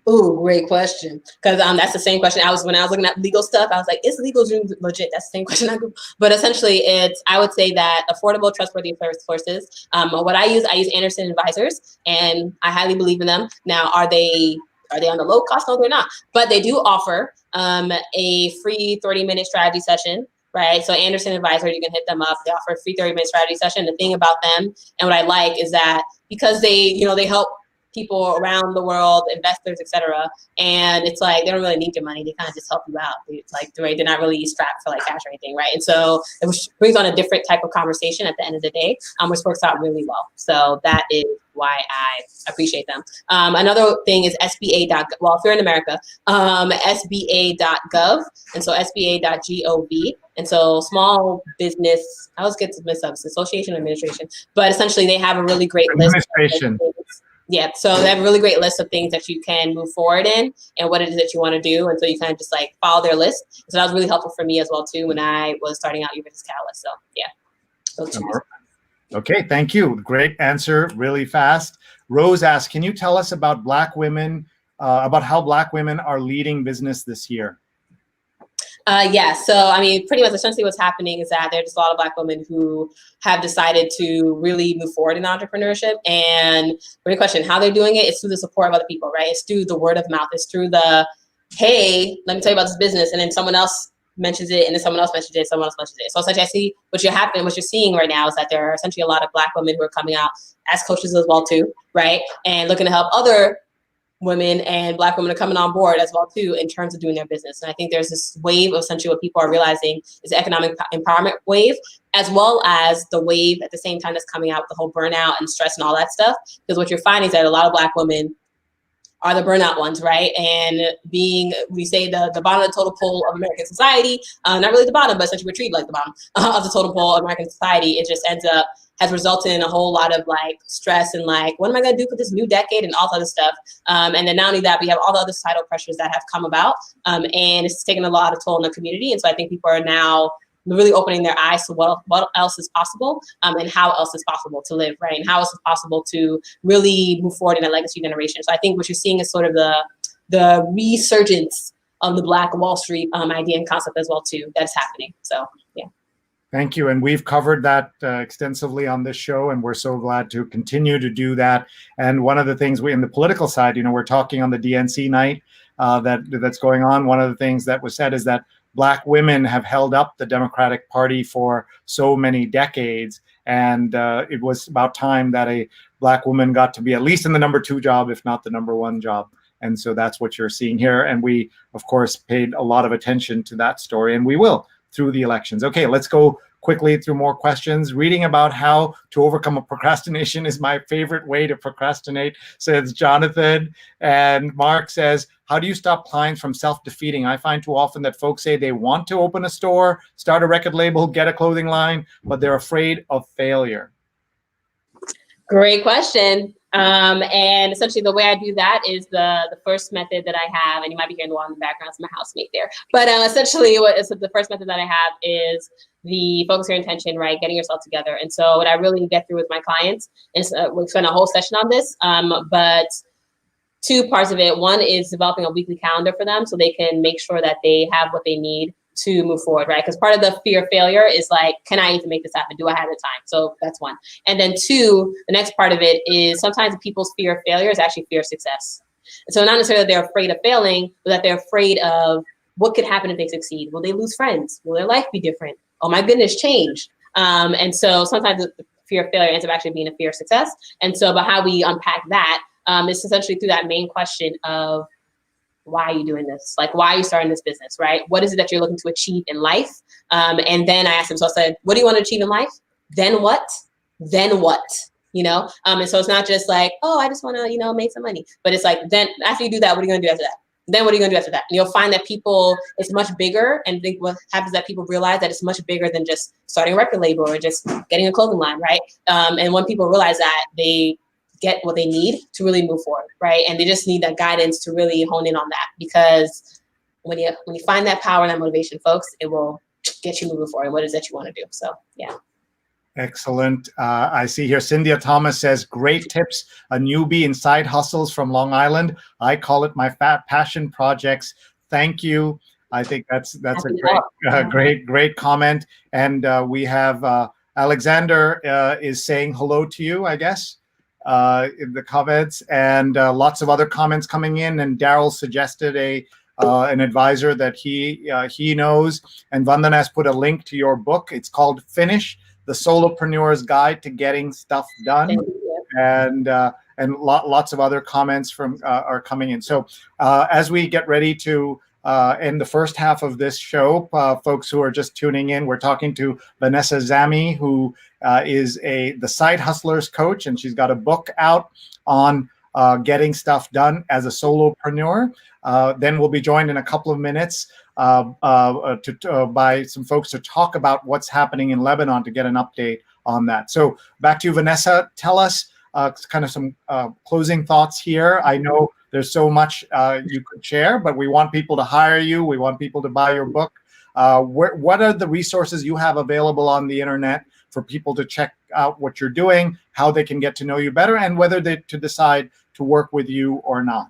Speaker 3: Ooh, great question. Because that's the same question when I was looking at legal stuff. I was like, is LegalZoom legit? That's the same question I Googled. But essentially, I would say that affordable, trustworthy sources. What I use Anderson Advisors, and I highly believe in them. Now, are they on the low cost? No, they're not. But they do offer a free 30-minute strategy session. Right. So Anderson Advisors, you can hit them up. They offer a free 30-minute strategy session. The thing about them and what I like is that because they help people around the world, investors, etc. And it's like they don't really need your money. They kind of just help you out. It's like they're not really strapped for like cash or anything, right? And so it brings on a different type of conversation at the end of the day, which works out really well. So that is why I appreciate them. Another thing is SBA.gov. Well, if you're in America, SBA.gov, and so SBA.gov. And so small business, I always get to mix up, association administration, but essentially they have a really great list.
Speaker 1: Administration.
Speaker 3: Yeah, so they have a really great list of things that you can move forward in and what it is that you want to do. And so you kind of just like follow their list. So that was really helpful for me as well, too, when I was starting out Your Business Catalyst. So, yeah. Those 2.
Speaker 1: Okay, thank you. Great answer, really fast. Rose asks, can you tell us about about how Black women are leading business this year?
Speaker 3: Yeah, so I mean, pretty much essentially what's happening is that there are just a lot of Black women who have decided to really move forward in entrepreneurship. And great question, how they're doing it is through the support of other people, right? It's through the word of mouth. It's through the, hey, let me tell you about this business. And then someone else mentions it, and then someone else mentions it, someone else mentions it. So essentially I see what you're seeing right now is that there are essentially a lot of Black women who are coming out as coaches as well too, right? And looking to help other women, and Black women are coming on board as well too in terms of doing their business. And I think there's this wave of essentially what people are realizing is the economic empowerment wave, as well as the wave at the same time that's coming out with the whole burnout and stress and all that stuff. Because what you're finding is that a lot of Black women are the burnout ones, right? And we say the bottom of the total pole of American society, not really the bottom, but essentially we're treated like the bottom of the total pole of American society. It just has resulted in a whole lot of like stress and like, what am I gonna do for this new decade and all other stuff. And then not only that, we have all the other societal pressures that have come about, and it's taken a lot of toll on the community. And so I think people are now really opening their eyes to what else is possible, and how else is possible to live, right? And how else is possible to really move forward in a legacy generation. So I think what you're seeing is sort of the resurgence of the Black Wall Street idea and concept as well too that's happening. So yeah.
Speaker 1: Thank you. And we've covered that extensively on this show, and we're so glad to continue to do that. And one of the things in the political side, we're talking on the DNC night that's going on. One of the things that was said is that Black women have held up the Democratic Party for so many decades. And it was about time that a Black woman got to be at least in the number 2 job, if not the number 1 job. And so that's what you're seeing here. And we, of course, paid a lot of attention to that story, and we will through the elections. Okay, let's go quickly through more questions. Reading about how to overcome a procrastination is my favorite way to procrastinate, says Jonathan. And Mark says, how do you stop clients from self-defeating? I find too often that folks say they want to open a store, start a record label, get a clothing line, but they're afraid of failure.
Speaker 3: Great question. And essentially the way I do that is the first method that I have, and you might be hearing the one in the background, it's my housemate there. But essentially the first method that I have is the focus your intention, right? Getting yourself together. And so what I really get through with my clients is we'll spend a whole session on this, but 2 parts of it. One is developing a weekly calendar for them so they can make sure that they have what they need to move forward, right? Because part of the fear of failure is like, can I even make this happen? Do I have the time? So that's one. And then 2, the next part of it is sometimes people's fear of failure is actually fear of success. And so not necessarily that they're afraid of failing, but that they're afraid of what could happen if they succeed. Will they lose friends? Will their life be different? Oh my goodness, change. And so sometimes the fear of failure ends up actually being a fear of success. And so about how we unpack that is essentially through that main question of, why are you doing this? Like, why are you starting this business, right? What is it that you're looking to achieve in life? And then I asked him, so I said, what do you want to achieve in life? Then what? Then what? And so it's not just like, oh, I just want to, make some money. But it's like, then after you do that, what are you going to do after that? Then what are you going to do after that? And you'll find that it's much bigger. And think what happens is that people realize that it's much bigger than just starting a record label or just getting a clothing line, right? And when people realize that, they get what they need to really move forward, right? And they just need that guidance to really hone in on that, because when you find that power and that motivation, folks, it will get you moving forward. What is that you want to do? So, yeah.
Speaker 1: Excellent. I see here Cynthia Thomas says, great tips, a newbie in side hustles from Long Island. I call it my passion projects. Thank you. I think that's a great comment. And we have Alexander is saying hello to you, I guess. In the comments, and lots of other comments coming in. And Daryl suggested an advisor that he knows. And Vandana has put a link to your book. It's called Finish: The Solopreneur's Guide to Getting Stuff Done. And lots of other comments are coming in. So as we get ready to in the first half of this show, folks who are just tuning in, we're talking to Vanessa Zamy, who is the side hustlers coach, and she's got a book out on getting stuff done as a solopreneur. Then we'll be joined in a couple of minutes by some folks to talk about what's happening in Lebanon, to get an update on that. So back to you, Vanessa. Tell us kind of some closing thoughts here. I know there's so much you could share, but we want people to hire you. We want people to buy your book. What are the resources you have available on the internet for people to check out what you're doing, how they can get to know you better, and whether they to decide to work with you or not?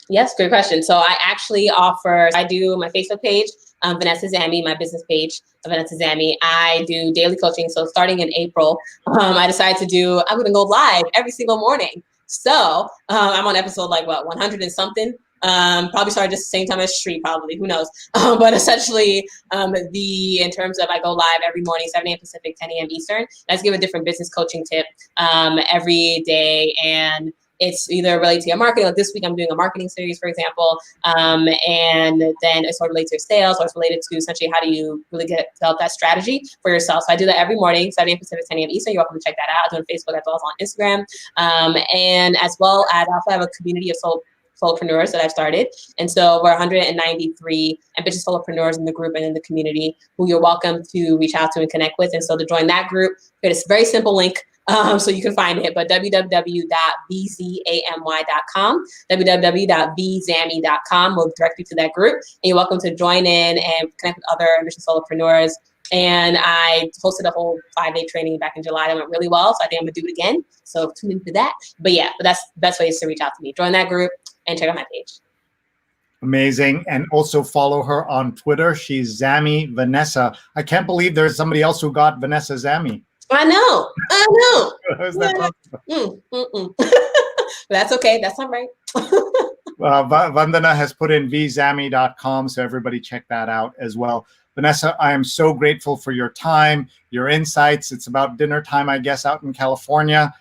Speaker 3: Yes, good question. So I do my Facebook page, Vanessa Zamy, my business page, Vanessa Zamy. I do daily coaching. So starting in April, I decided I'm going to go live every single morning. So I'm on episode 100 and something. Probably started just the same time as Sree, probably, who knows. But essentially, in terms of, I go live every morning, 7 a.m. Pacific, 10 a.m. Eastern. I just give a different business coaching tip every day. And it's either related to your marketing. Like this week, I'm doing a marketing series, for example. And then it's sort of related to your sales, or it's related to essentially how do you really develop that strategy for yourself. So I do that every morning, 7 a.m. Pacific, 10 a.m. Eastern. You're welcome to check that out. I do it on Facebook as well as on Instagram. And as well as I also have a community of solopreneurs that I've started. And so we're 193 ambitious solopreneurs in the group and in the community who you're welcome to reach out to and connect with. And so to join that group, it's a very simple link. So you can find it, but www.vzamy.com, www.vzamy.com will direct you to that group. And you're welcome to join in and connect with other ambitious solopreneurs And I hosted a whole 5-day training back in July that went really well. So I think I'm gonna do it again. So tune into that. But yeah, but that's the best way is to reach out to me. Join that group and check out my page.
Speaker 1: Amazing. And also follow her on Twitter. She's Zamy Vanessa. I can't believe there's somebody else who got Vanessa Zamy.
Speaker 3: I know.
Speaker 1: How's that possible?
Speaker 3: That's okay. That's not right.
Speaker 1: Vandana has put in vzamy.com, so everybody check that out as well. Vanessa, I am so grateful for your time, your insights. It's about dinner time, I guess, out in California.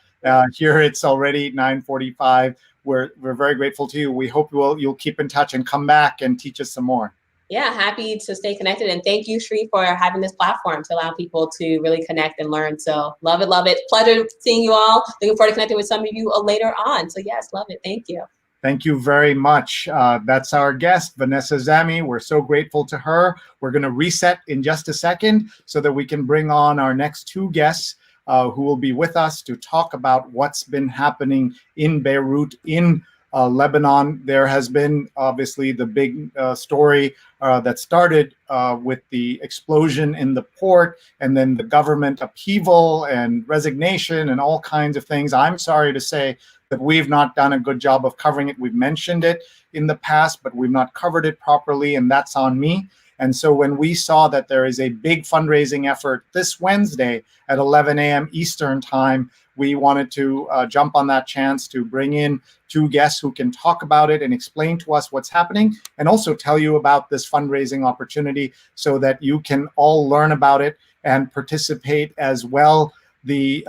Speaker 1: Here it's already 9:45. We're very grateful to you. We hope you'll keep in touch and come back and teach us some more.
Speaker 3: Yeah, happy to stay connected. And thank you, Sree, for having this platform to allow people to really connect and learn. So love it, love it. Pleasure seeing you all. Looking forward to connecting with some of you later on. So yes, love it. Thank you.
Speaker 1: Thank you very much. That's our guest, Vanessa Zamy. We're so grateful to her. We're going to reset in just a second so that we can bring on our next two guests who will be with us to talk about what's been happening in Beirut, in Lebanon. There has been obviously the big story that started with the explosion in the port and then the government upheaval and resignation and all kinds of things. I'm sorry to say that we've not done a good job of covering it. We've mentioned it in the past, but we've not covered it properly, and that's on me. And so when we saw that there is a big fundraising effort this Wednesday at 11 a.m. Eastern time, we wanted to jump on that chance to bring in two guests who can talk about it and explain to us what's happening, and also tell you about this fundraising opportunity so that you can all learn about it and participate as well. The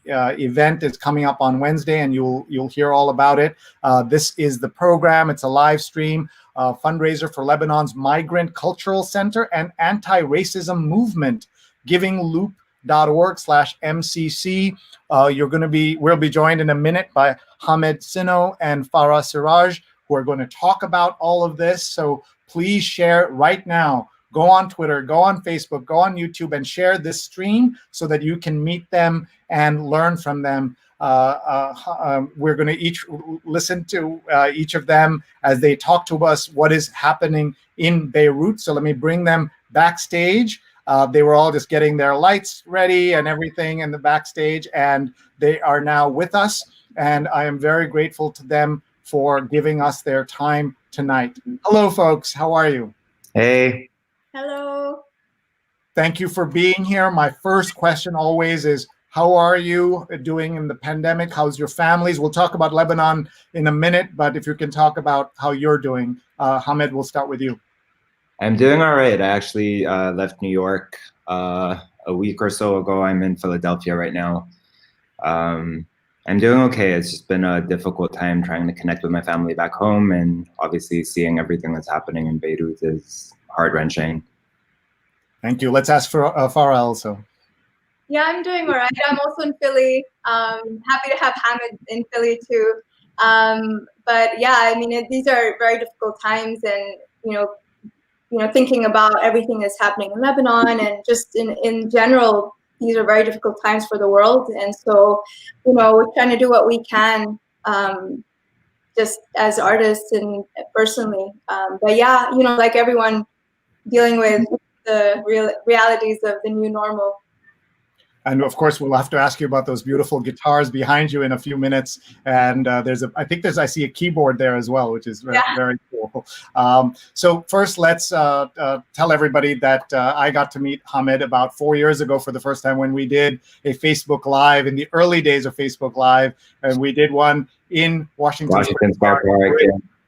Speaker 1: event is coming up on Wednesday, and you'll hear all about it. This is the program. It's a live stream fundraiser for Lebanon's Migrant Cultural Center and Anti-Racism Movement, givingloop.org/MCC. We'll be joined in a minute by Hamed Sinno and Farah Siraj, who are going to talk about all of this. So please share right now. Go on Twitter, go on Facebook, go on YouTube, and share this stream so that you can meet them and learn from them. We're going to each listen to each of them as they talk to us what is happening in Beirut. So let me bring them backstage. They were all just getting their lights ready and everything in the backstage, and they are now with us. And I am very grateful to them for giving us their time tonight. Hello, folks. How are you?
Speaker 4: Hey.
Speaker 5: Hello.
Speaker 1: Thank you for being here. My first question always is, how are you doing in the pandemic? How's your families? We'll talk about Lebanon in a minute, but if you can talk about how you're doing. Hamed, we'll start with you.
Speaker 4: I'm doing all right. I actually left New York a week or so ago. I'm in Philadelphia right now. I'm doing okay. It's just been a difficult time trying to connect with my family back home, and obviously seeing everything that's happening in Beirut is heart-wrenching.
Speaker 1: Thank you. Let's ask for Farah also.
Speaker 5: Yeah, I'm doing all right. I'm also in Philly. Happy to have Hamed in Philly too. But yeah, I mean, these are very difficult times, and thinking about everything that's happening in Lebanon and just in general, these are very difficult times for the world. And so, we're trying to do what we can, just as artists and personally. But yeah, like everyone, dealing with the realities of the new normal.
Speaker 1: And of course, we'll have to ask you about those beautiful guitars behind you in a few minutes. And I see a keyboard there as well, which is very cool. So first, let's tell everybody that I got to meet Hamed about 4 years ago for the first time when we did a Facebook Live in the early days of Facebook Live. And we did one in Washington Square Park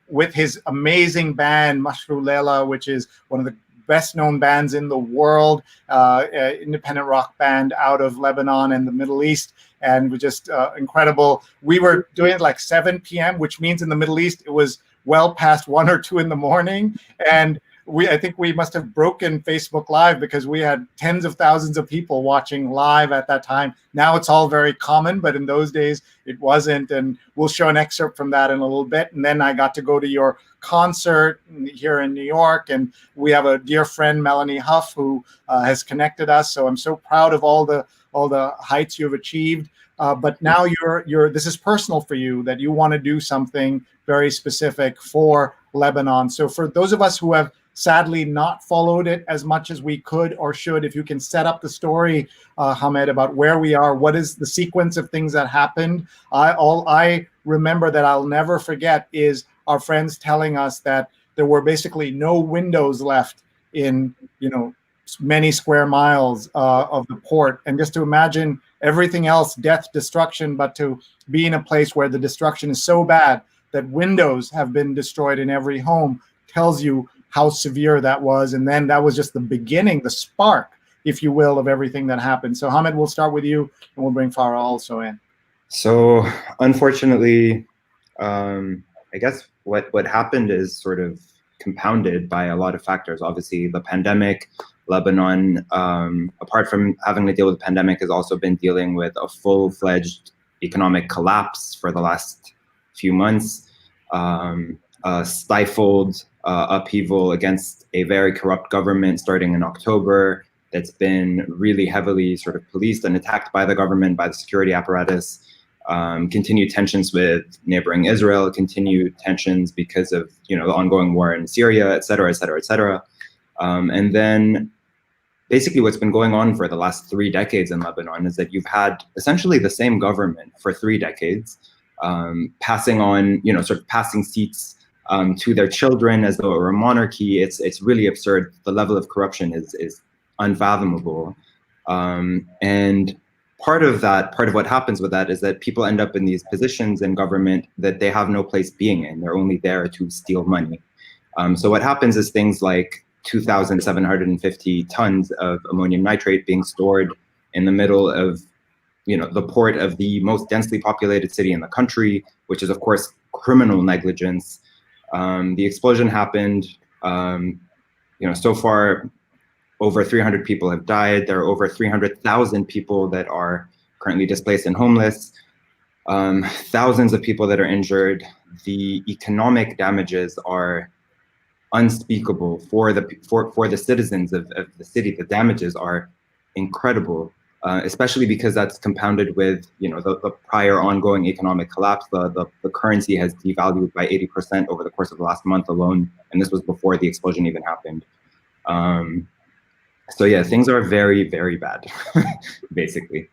Speaker 1: with his amazing band, Mashru Leila, which is one of the best known bands in the world, independent rock band out of Lebanon and the Middle East, and was just incredible. We were doing it like 7 p.m., which means in the Middle East it was well past 1 or 2 in the morning, and I think we must have broken Facebook Live because we had tens of thousands of people watching live at that time. Now it's all very common, but in those days it wasn't. And we'll show an excerpt from that in a little bit. And then I got to go to your concert here in New York, and we have a dear friend, Melanie Huff, who has connected us. So I'm so proud of all the heights you've achieved. But now this is personal for you, that you want to do something very specific for Lebanon. So for those of us who have sadly not followed it as much as we could or should. If you can set up the story, Hamed, about where we are, what is the sequence of things that happened. All I remember that I'll never forget is our friends telling us that there were basically no windows left in, many square miles of the port. And just to imagine everything else, death, destruction, but to be in a place where the destruction is so bad that windows have been destroyed in every home tells you how severe that was. And then that was just the beginning, the spark, if you will, of everything that happened. So Hamed, we'll start with you and we'll bring Farah also in.
Speaker 4: So unfortunately, I guess what happened is sort of compounded by a lot of factors. Obviously, the pandemic, Lebanon, apart from having to deal with the pandemic, has also been dealing with a full-fledged economic collapse for the last few months, stifled upheaval against a very corrupt government starting in October that's been really heavily sort of policed and attacked by the government, by the security apparatus. Continued tensions with neighboring Israel, continued tensions because of the ongoing war in Syria, et cetera, et cetera, et cetera. And then basically what's been going on for the last 3 decades in Lebanon is that you've had essentially the same government for 3 decades, passing on, sort of passing seats to their children as though it were a monarchy. It's really absurd. The level of corruption is unfathomable. And part of what happens with that is that people end up in these positions in government that they have no place being in. They're only there to steal money. So what happens is things like 2,750 tons of ammonium nitrate being stored in the middle of, the port of the most densely populated city in the country, which is of course criminal negligence. The explosion happened, so far over 300 people have died. There are over 300,000 people that are currently displaced and homeless. Thousands of people that are injured. The economic damages are unspeakable for the citizens of the city. The damages are incredible, especially because that's compounded with the prior ongoing economic collapse. The currency has devalued by 80% over the course of the last month alone, and this was before the explosion even happened. So yeah, things are very, very bad, basically.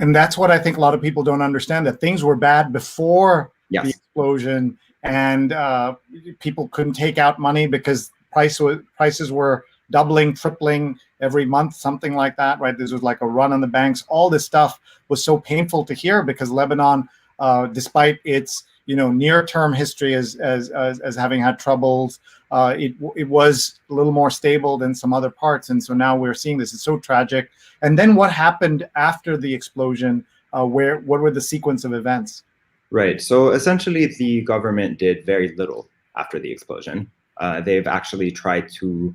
Speaker 1: And that's what I think a lot of people don't understand, that things were bad before the explosion, and people couldn't take out money because prices were doubling, tripling every month, something like that, right? This was like a run on the banks. All this stuff was so painful to hear because Lebanon, despite its near-term history as having had troubles, it was a little more stable than some other parts, and so now we're seeing this. It's so tragic. And then what happened after the explosion? What were the sequence of events?
Speaker 4: Right. So essentially, the government did very little after the explosion. They've actually tried to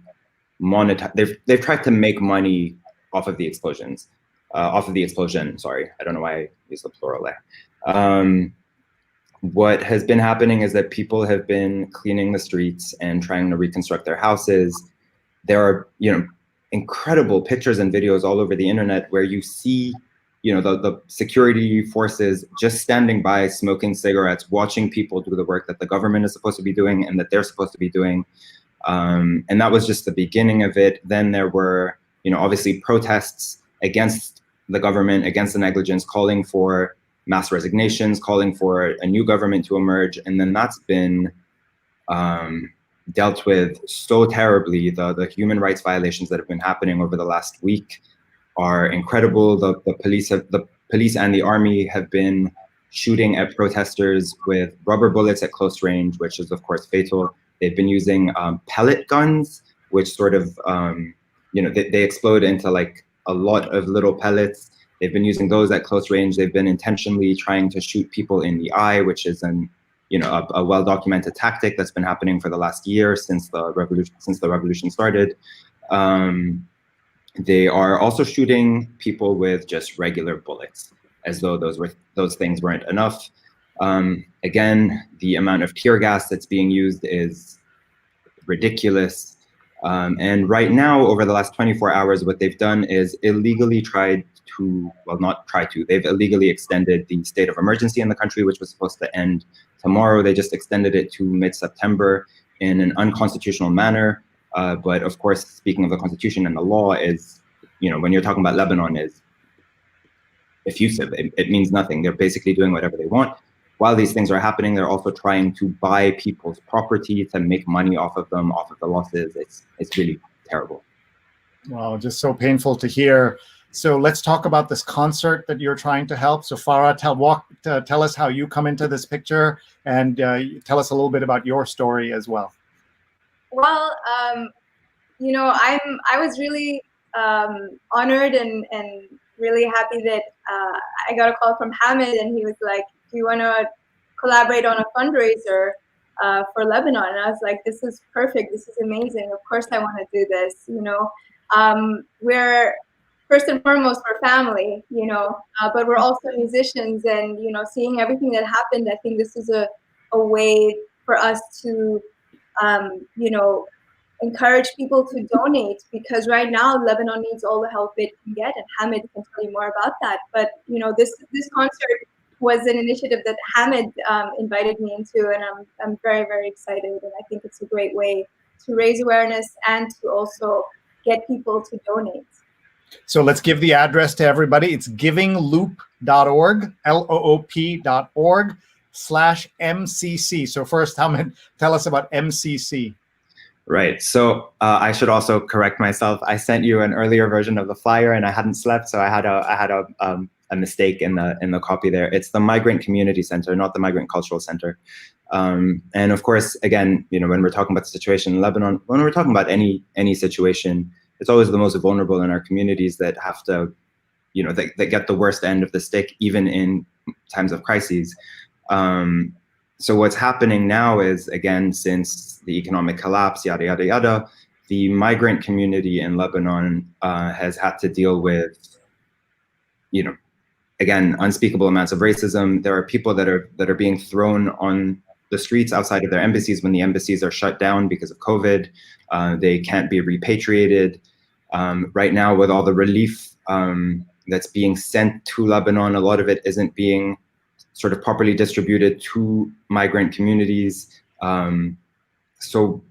Speaker 4: monetize. They've tried to make money off of the explosion. Sorry, I don't know why I used the plural there. What has been happening is that people have been cleaning the streets and trying to reconstruct their houses. There are, incredible pictures and videos all over the internet where you see, the security forces just standing by, smoking cigarettes, watching people do the work that the government is supposed to be doing and that they're supposed to be doing. And that was just the beginning of it. Then there were, obviously protests against the government, against the negligence, calling for mass resignations, calling for a new government to emerge. And then that's been dealt with so terribly. The human rights violations that have been happening over the last week are incredible. The police and the army have been shooting at protesters with rubber bullets at close range, which is of course fatal. They've been using pellet guns, which sort of, they explode into like a lot of little pellets. They've been using those at close range. They've been intentionally trying to shoot people in the eye, which is a well-documented tactic that's been happening for the last year since the revolution started. They are also shooting people with just regular bullets, as though those things weren't enough. Again, the amount of tear gas that's being used is ridiculous. And right now, over the last 24 hours, what they've done is illegally they've illegally extended the state of emergency in the country, which was supposed to end tomorrow. They just extended it to mid-September in an unconstitutional manner. But of course, speaking of the constitution and the law is, when you're talking about Lebanon, is effusive. It means nothing. They're basically doing whatever they want. While these things are happening, they're also trying to buy people's property to make money off of them, off of the losses. It's really terrible.
Speaker 1: Wow, just so painful to hear. So let's talk about this concert that you're trying to help. So Farah, tell us how you come into this picture, and tell us a little bit about your story as well.
Speaker 5: Well, I was really honored and really happy that I got a call from Hamed, and he was like, "Do you want to collaborate on a fundraiser for Lebanon?" And I was like, "This is perfect. This is amazing. Of course I want to do this." We're first and foremost, we're family, but we're also musicians, and seeing everything that happened, I think this is a way for us to encourage people to donate, because right now Lebanon needs all the help it can get, and Hamed can tell you more about that. But this concert was an initiative that Hamed invited me into, and I'm very, very excited, and I think it's a great way to raise awareness and to also get people to donate.
Speaker 1: So let's give the address to everybody. It's givingloop.org, LOOP.org/MCC. So first, Hamed, tell us about MCC.
Speaker 4: Right. So I should also correct myself. I sent you an earlier version of the flyer, and I hadn't slept, so I had a mistake in the copy there. It's the Migrant Community Center, not the Migrant Cultural Center. And of course, again, when we're talking about the situation in Lebanon, when we're talking about any situation, it's always the most vulnerable in our communities that have to, that get the worst end of the stick, even in times of crises. So what's happening now is, again, since the economic collapse, yada, yada, yada, the migrant community in Lebanon has had to deal with, again, unspeakable amounts of racism. There are people that are being thrown on the streets outside of their embassies when the embassies are shut down because of COVID. They can't be repatriated. Right now, with all the relief that's being sent to Lebanon, a lot of it isn't being sort of properly distributed to migrant communities. So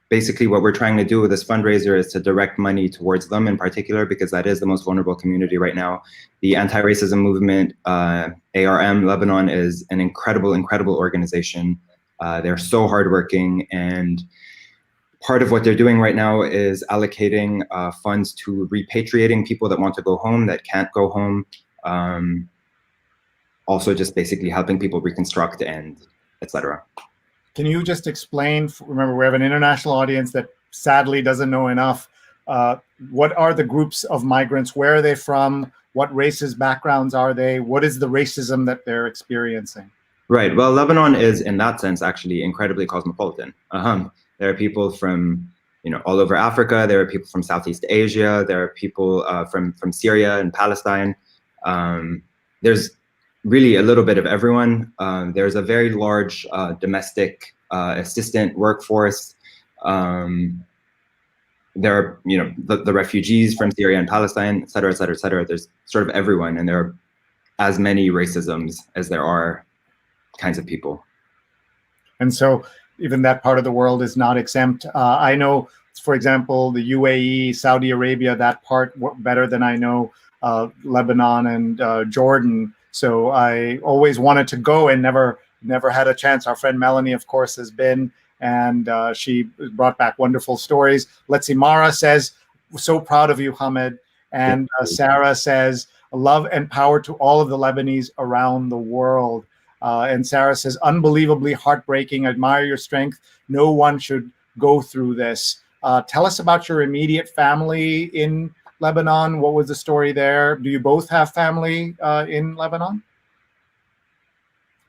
Speaker 4: basically what we're trying to do with this fundraiser is to direct money towards them in particular, because that is the most vulnerable community right now. The anti-racism movement, ARM Lebanon, is an incredible, incredible organization. They're so hardworking, and part of what they're doing right now is allocating funds to repatriating people that want to go home, that can't go home. Also just basically helping people reconstruct and etc.
Speaker 1: Can you just explain, remember we have an international audience that sadly doesn't know enough, what are the groups of migrants, where are they from, what races, backgrounds are they, what is the racism that they're experiencing?
Speaker 4: Right, well, Lebanon is in that sense actually incredibly cosmopolitan. There are people from all over Africa, there are people from Southeast Asia, there are people from Syria and Palestine. There's really a little bit of everyone. There's a very large domestic assistant workforce. There are, the refugees from Syria and Palestine, et cetera, et cetera, et cetera. There's sort of everyone, and there are as many racisms as there are kinds of people. And
Speaker 1: so even that part of the world is not exempt. I know, for example, the UAE, Saudi Arabia, that part better than I know Lebanon and Jordan. So I always wanted to go and never had a chance. Our friend Melanie, of course, has been, and she brought back wonderful stories. Let's see, Mara says, so proud of you, Hamed. And Sarah says, love and power to all of the Lebanese around the world. And Sarah says, unbelievably heartbreaking. Admire your strength. No one should go through this. Tell us about your immediate family in Lebanon. What was the story there? Do you both have family in Lebanon?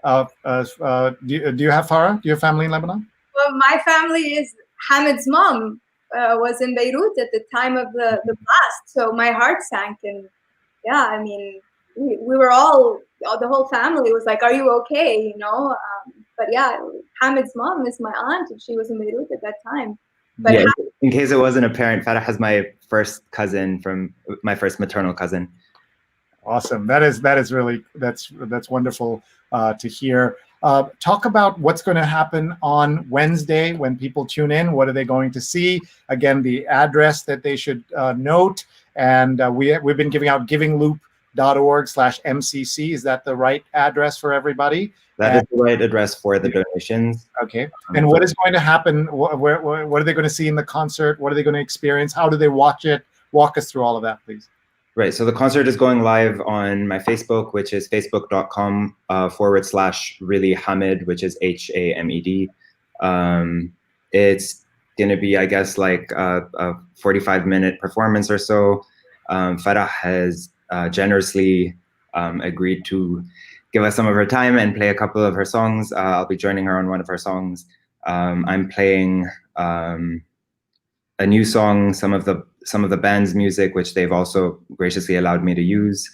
Speaker 1: Do you have, Farah? Do you have family in Lebanon?
Speaker 5: Well, my family is Hamed's mom was in Beirut at the time of the blast. So my heart sank. And yeah, I mean, we were all, the whole family was like, are you okay? But yeah, Hamed's mom is my aunt, and she was in Beirut at that time. But
Speaker 4: yeah, in case it wasn't apparent, Farah has my first cousin from my first maternal cousin.
Speaker 1: Awesome. That is really, that's wonderful to hear. Talk about what's going to happen on Wednesday when people tune in. What are they going to see? Again, the address that they should note. And we've been giving out givingloop.org/MCC. Is that the right address for everybody?
Speaker 4: That is the right address for the donations.
Speaker 1: Okay. And what is going to happen? What are they going to see in the concert? What are they going to experience? How do they watch it? Walk us through all of that, please.
Speaker 4: Right. So the concert is going live on my Facebook, which is facebook.com/really Hamed, which is HAMED. It's going to be, I guess, like a 45-minute performance or so. Farah has generously agreed to give us some of her time and play a couple of her songs. I'll be joining her on one of her songs. I'm playing a new song, some of the band's music, which they've also graciously allowed me to use,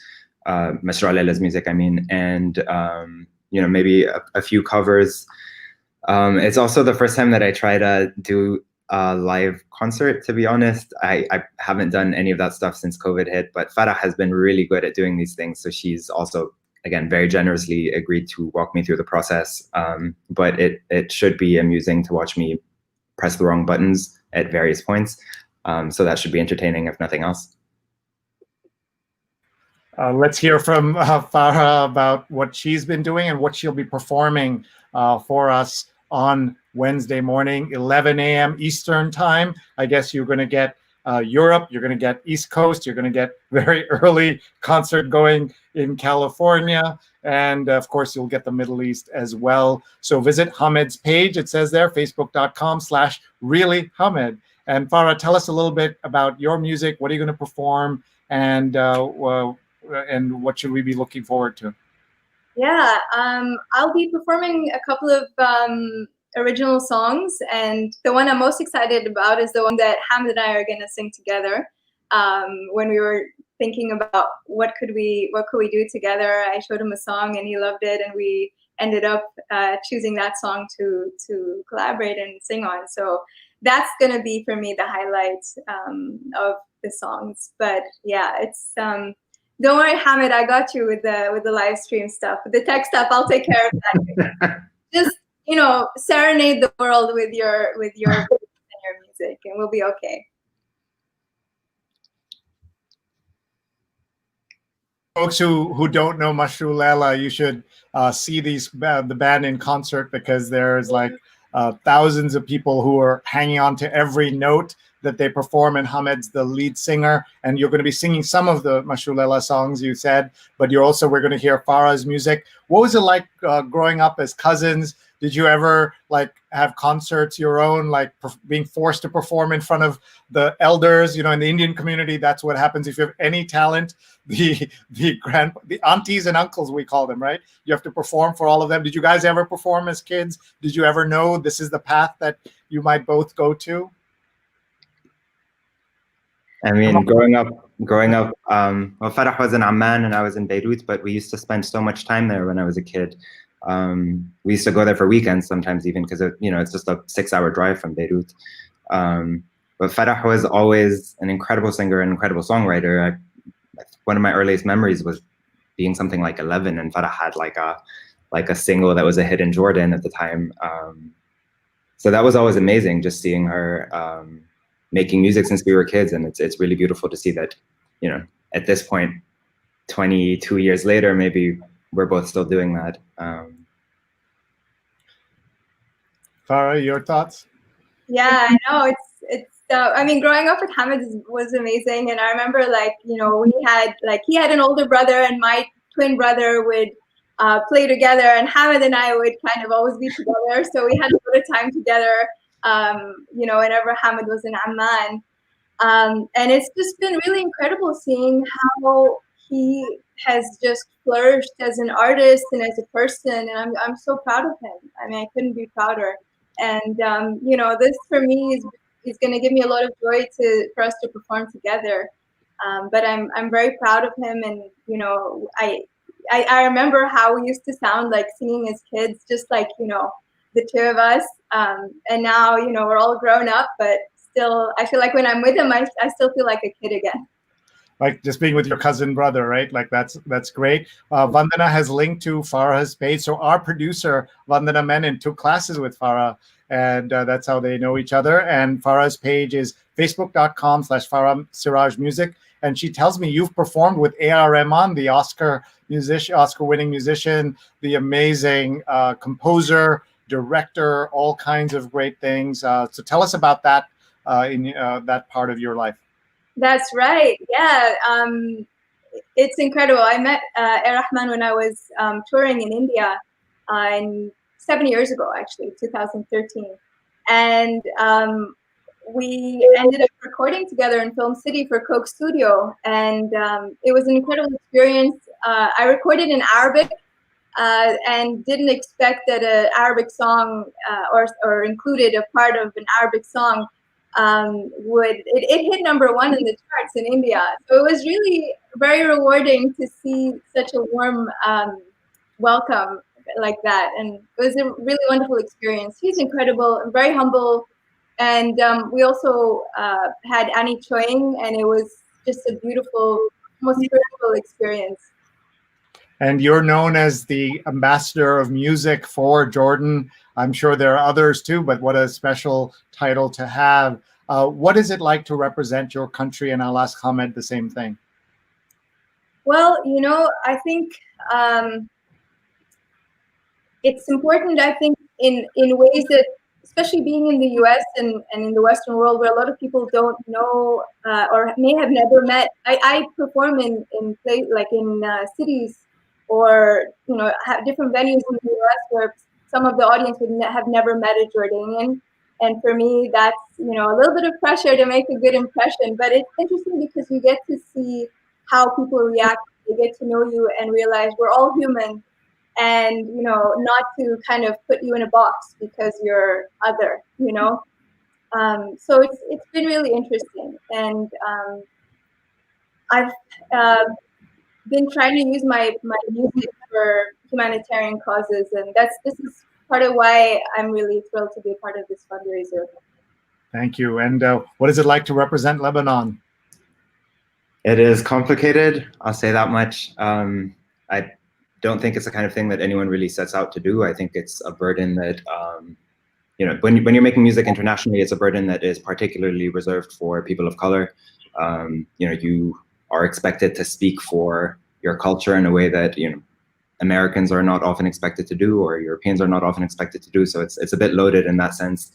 Speaker 4: Mashrou Laila's music, I mean, and maybe a few covers. It's also the first time that I try to do a live concert, to be honest. I haven't done any of that stuff since COVID hit, but Farah has been really good at doing these things. So she's also, again, very generously agreed to walk me through the process. But it should be amusing to watch me press the wrong buttons at various points. So that should be entertaining, if nothing else.
Speaker 1: Let's hear from Farah about what she's been doing and what she'll be performing for us on Wednesday morning, 11 a.m. Eastern time. I guess you're going to get Europe, you're going to get East Coast, you're going to get very early concert going in California, and of course you'll get the Middle East as well. So visit Hamed's page, it says there, facebook.com/really Hamed. And Farah, tell us a little bit about your music. What are you going to perform, and what should we be looking forward to?
Speaker 5: Yeah, I'll be performing a couple of original songs, and the one I'm most excited about is the one that Hamed and I are going to sing together. When we were thinking about what could we do together, I showed him a song and he loved it, and we ended up choosing that song to collaborate and sing on. So that's going to be for me the highlight of the songs. But yeah, it's don't worry, Hamed, I got you with the live stream stuff. With the tech stuff, I'll take care of that. Just serenade the world with your and your music, and we'll be okay.
Speaker 1: Folks who don't know Mashrou Laila, you should see the band in concert, because there's like thousands of people who are hanging on to every note that they perform, and Hamed's the lead singer, and you're going to be singing some of the Mashrou Laila songs, you said, but we're going to hear Farah's music. What was it like growing up as cousins? Did you ever have concerts your own, being forced to perform in front of the elders? In the Indian community, that's what happens if you have any talent. The aunties and uncles, we call them, right? You have to perform for all of them. Did you guys ever perform as kids? Did you ever know this is the path that you might both go to?
Speaker 4: I mean, growing up, well, Farah was in Amman and I was in Beirut, but we used to spend so much time there when I was a kid. We used to go there for weekends sometimes, even because it's just a 6-hour drive from Beirut. But Farah was always an incredible singer, an incredible songwriter. One of my earliest memories was being something like 11, and Farah had like a single that was a hit in Jordan at the time. So that was always amazing, just seeing her making music since we were kids, and it's really beautiful to see that, at this point, 22 years later, maybe we're both still doing that.
Speaker 1: Farah, your thoughts?
Speaker 5: Yeah, I know I mean, growing up with Hamed was amazing, and I remember we had he had an older brother, and my twin brother would play together, and Hamed and I would kind of always be together, so we had a lot of time together. Whenever Hamed was in Amman, and it's just been really incredible seeing how he has just flourished as an artist and as a person, and I'm so proud of him. I mean, I couldn't be prouder. And this for me is going to give me a lot of joy for us to perform together. But I'm very proud of him, and I remember how we used to sound like singing as kids, just the two of us. And now we're all grown up, but still, I feel like when I'm with him, I still feel like a kid again.
Speaker 1: like just being with your cousin brother, right? Like that's great. Vandana has linked to Farah's page. So our producer, Vandana Menon, took classes with Farah, and that's how they know each other. And Farah's page is facebook.com/Farah Siraj Music. And she tells me you've performed with A.R. Rahman, the Oscar-winning musician, the amazing composer, director, all kinds of great things. So tell us about that in that part of your life.
Speaker 5: That's right. Yeah. It's incredible. I met A.R. Rahman when I was touring in India 7 years ago, actually, 2013. And we ended up recording together in Film City for Coke Studio. And it was an incredible experience. I recorded in Arabic and didn't expect that an Arabic song or included a part of an Arabic song it hit #1 in the charts in India. So it was really very rewarding to see such a warm welcome like that. And it was a really wonderful experience. He's incredible and very humble. And we also had Annie Choing, and it was just a beautiful, almost spiritual experience.
Speaker 1: And you're known as the ambassador of music for Jordan. I'm sure there are others too, but what a special title to have. What is it like to represent your country? And I'll ask Hamed the same thing.
Speaker 5: Well, I think it's important, I think, in ways that, especially being in the US and in the Western world, where a lot of people don't know or may have never met. I perform in cities or different venues in the US where some of the audience would have never met a Jordanian, and for me that's a little bit of pressure to make a good impression. But it's interesting because you get to see how people react. They get to know you and realize we're all human, and not to kind of put you in a box because you're other. So it's been really interesting, and I've been trying to use my music for humanitarian causes, and this is part of why I'm really thrilled to be a part of this fundraiser.
Speaker 1: Thank you. And what is it like to represent Lebanon?
Speaker 4: It is complicated, I'll say that much. I don't think it's the kind of thing that anyone really sets out to do. I think it's a burden that, when you're making music internationally, it's a burden that is particularly reserved for people of color. You are expected to speak for your culture in a way that Americans are not often expected to do, or Europeans are not often expected to do. So it's a bit loaded in that sense.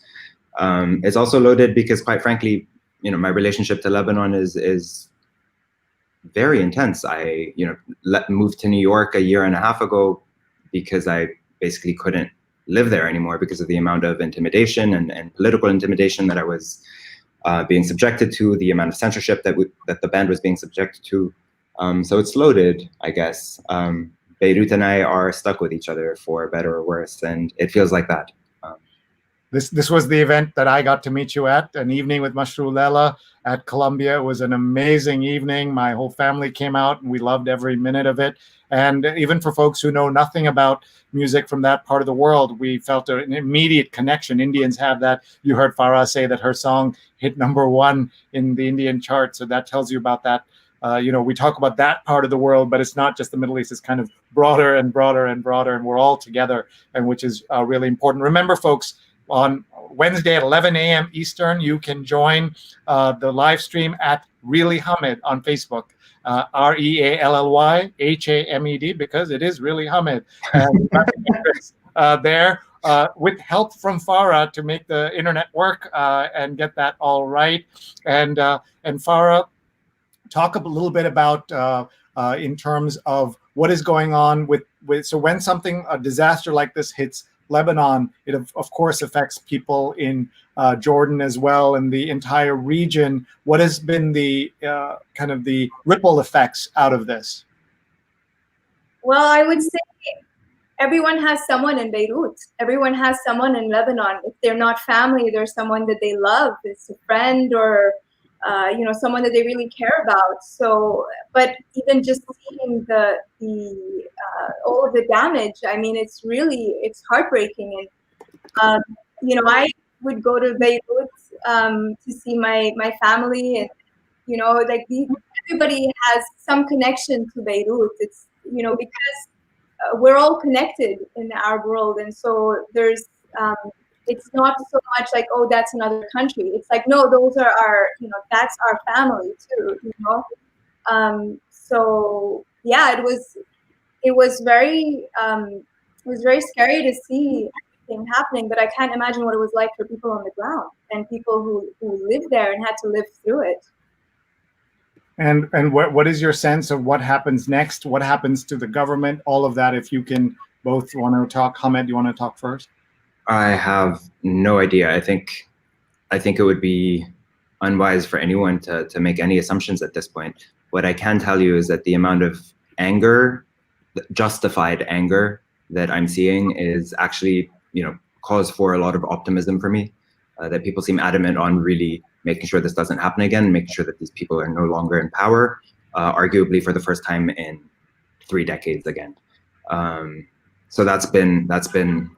Speaker 4: It's also loaded because, quite frankly, my relationship to Lebanon is very intense. I moved to New York a year and a half ago because I basically couldn't live there anymore because of the amount of intimidation and political intimidation that I was being subjected to, the amount of censorship that the band was being subjected to. So it's loaded, I guess. Beirut and I are stuck with each other for better or worse, and it feels like that.
Speaker 1: This was the event that I got to meet you at, an evening with Mashru Lela at Columbia. It was an amazing evening. My whole family came out, and we loved every minute of it. And even for folks who know nothing about music from that part of the world, we felt an immediate connection. Indians have that. You heard Farah say that her song hit #1 in the Indian chart, so that tells you about that. We talk about that part of the world, but it's not just the Middle East. It's kind of broader and broader and broader, and we're all together, and which is really important. Remember, folks, on Wednesday at 11 a.m. Eastern, you can join the live stream at Really Hamed on Facebook, ReallyHamed, because it is Really Hamed. There, with help from Farah to make the internet work and get that all right. And Farah, talk a little bit about in terms of what is going on with so when a disaster like this hits Lebanon, it of course affects people in Jordan as well, and the entire region. What has been the kind of the ripple effects out of this?
Speaker 5: Well, I would say everyone has someone in Beirut. Everyone has someone in Lebanon. If they're not family, there's someone that they love. It's a friend or someone that they really care about. So, but even just seeing the all of the damage, I mean, it's heartbreaking. And I would go to Beirut to see my family, like everybody has some connection to Beirut. It's, because we're all connected in the Arab world. And so there's, it's not so much like, oh, that's another country. It's like, no, those are our, that's our family too, So yeah, it was very scary to see everything happening, but I can't imagine what it was like for people on the ground and people who lived there and had to live through it.
Speaker 1: And what is your sense of what happens next? What happens to the government? All of that, if you can both want to talk. Hamed, you want to talk first?
Speaker 4: I have no idea. I think it would be unwise for anyone to make any assumptions at this point. What I can tell you is that the amount of anger, justified anger, that I'm seeing is actually, cause for a lot of optimism for me. That people seem adamant on really making sure this doesn't happen again, making sure that these people are no longer in power, arguably for the first time in 3 decades again. So that's been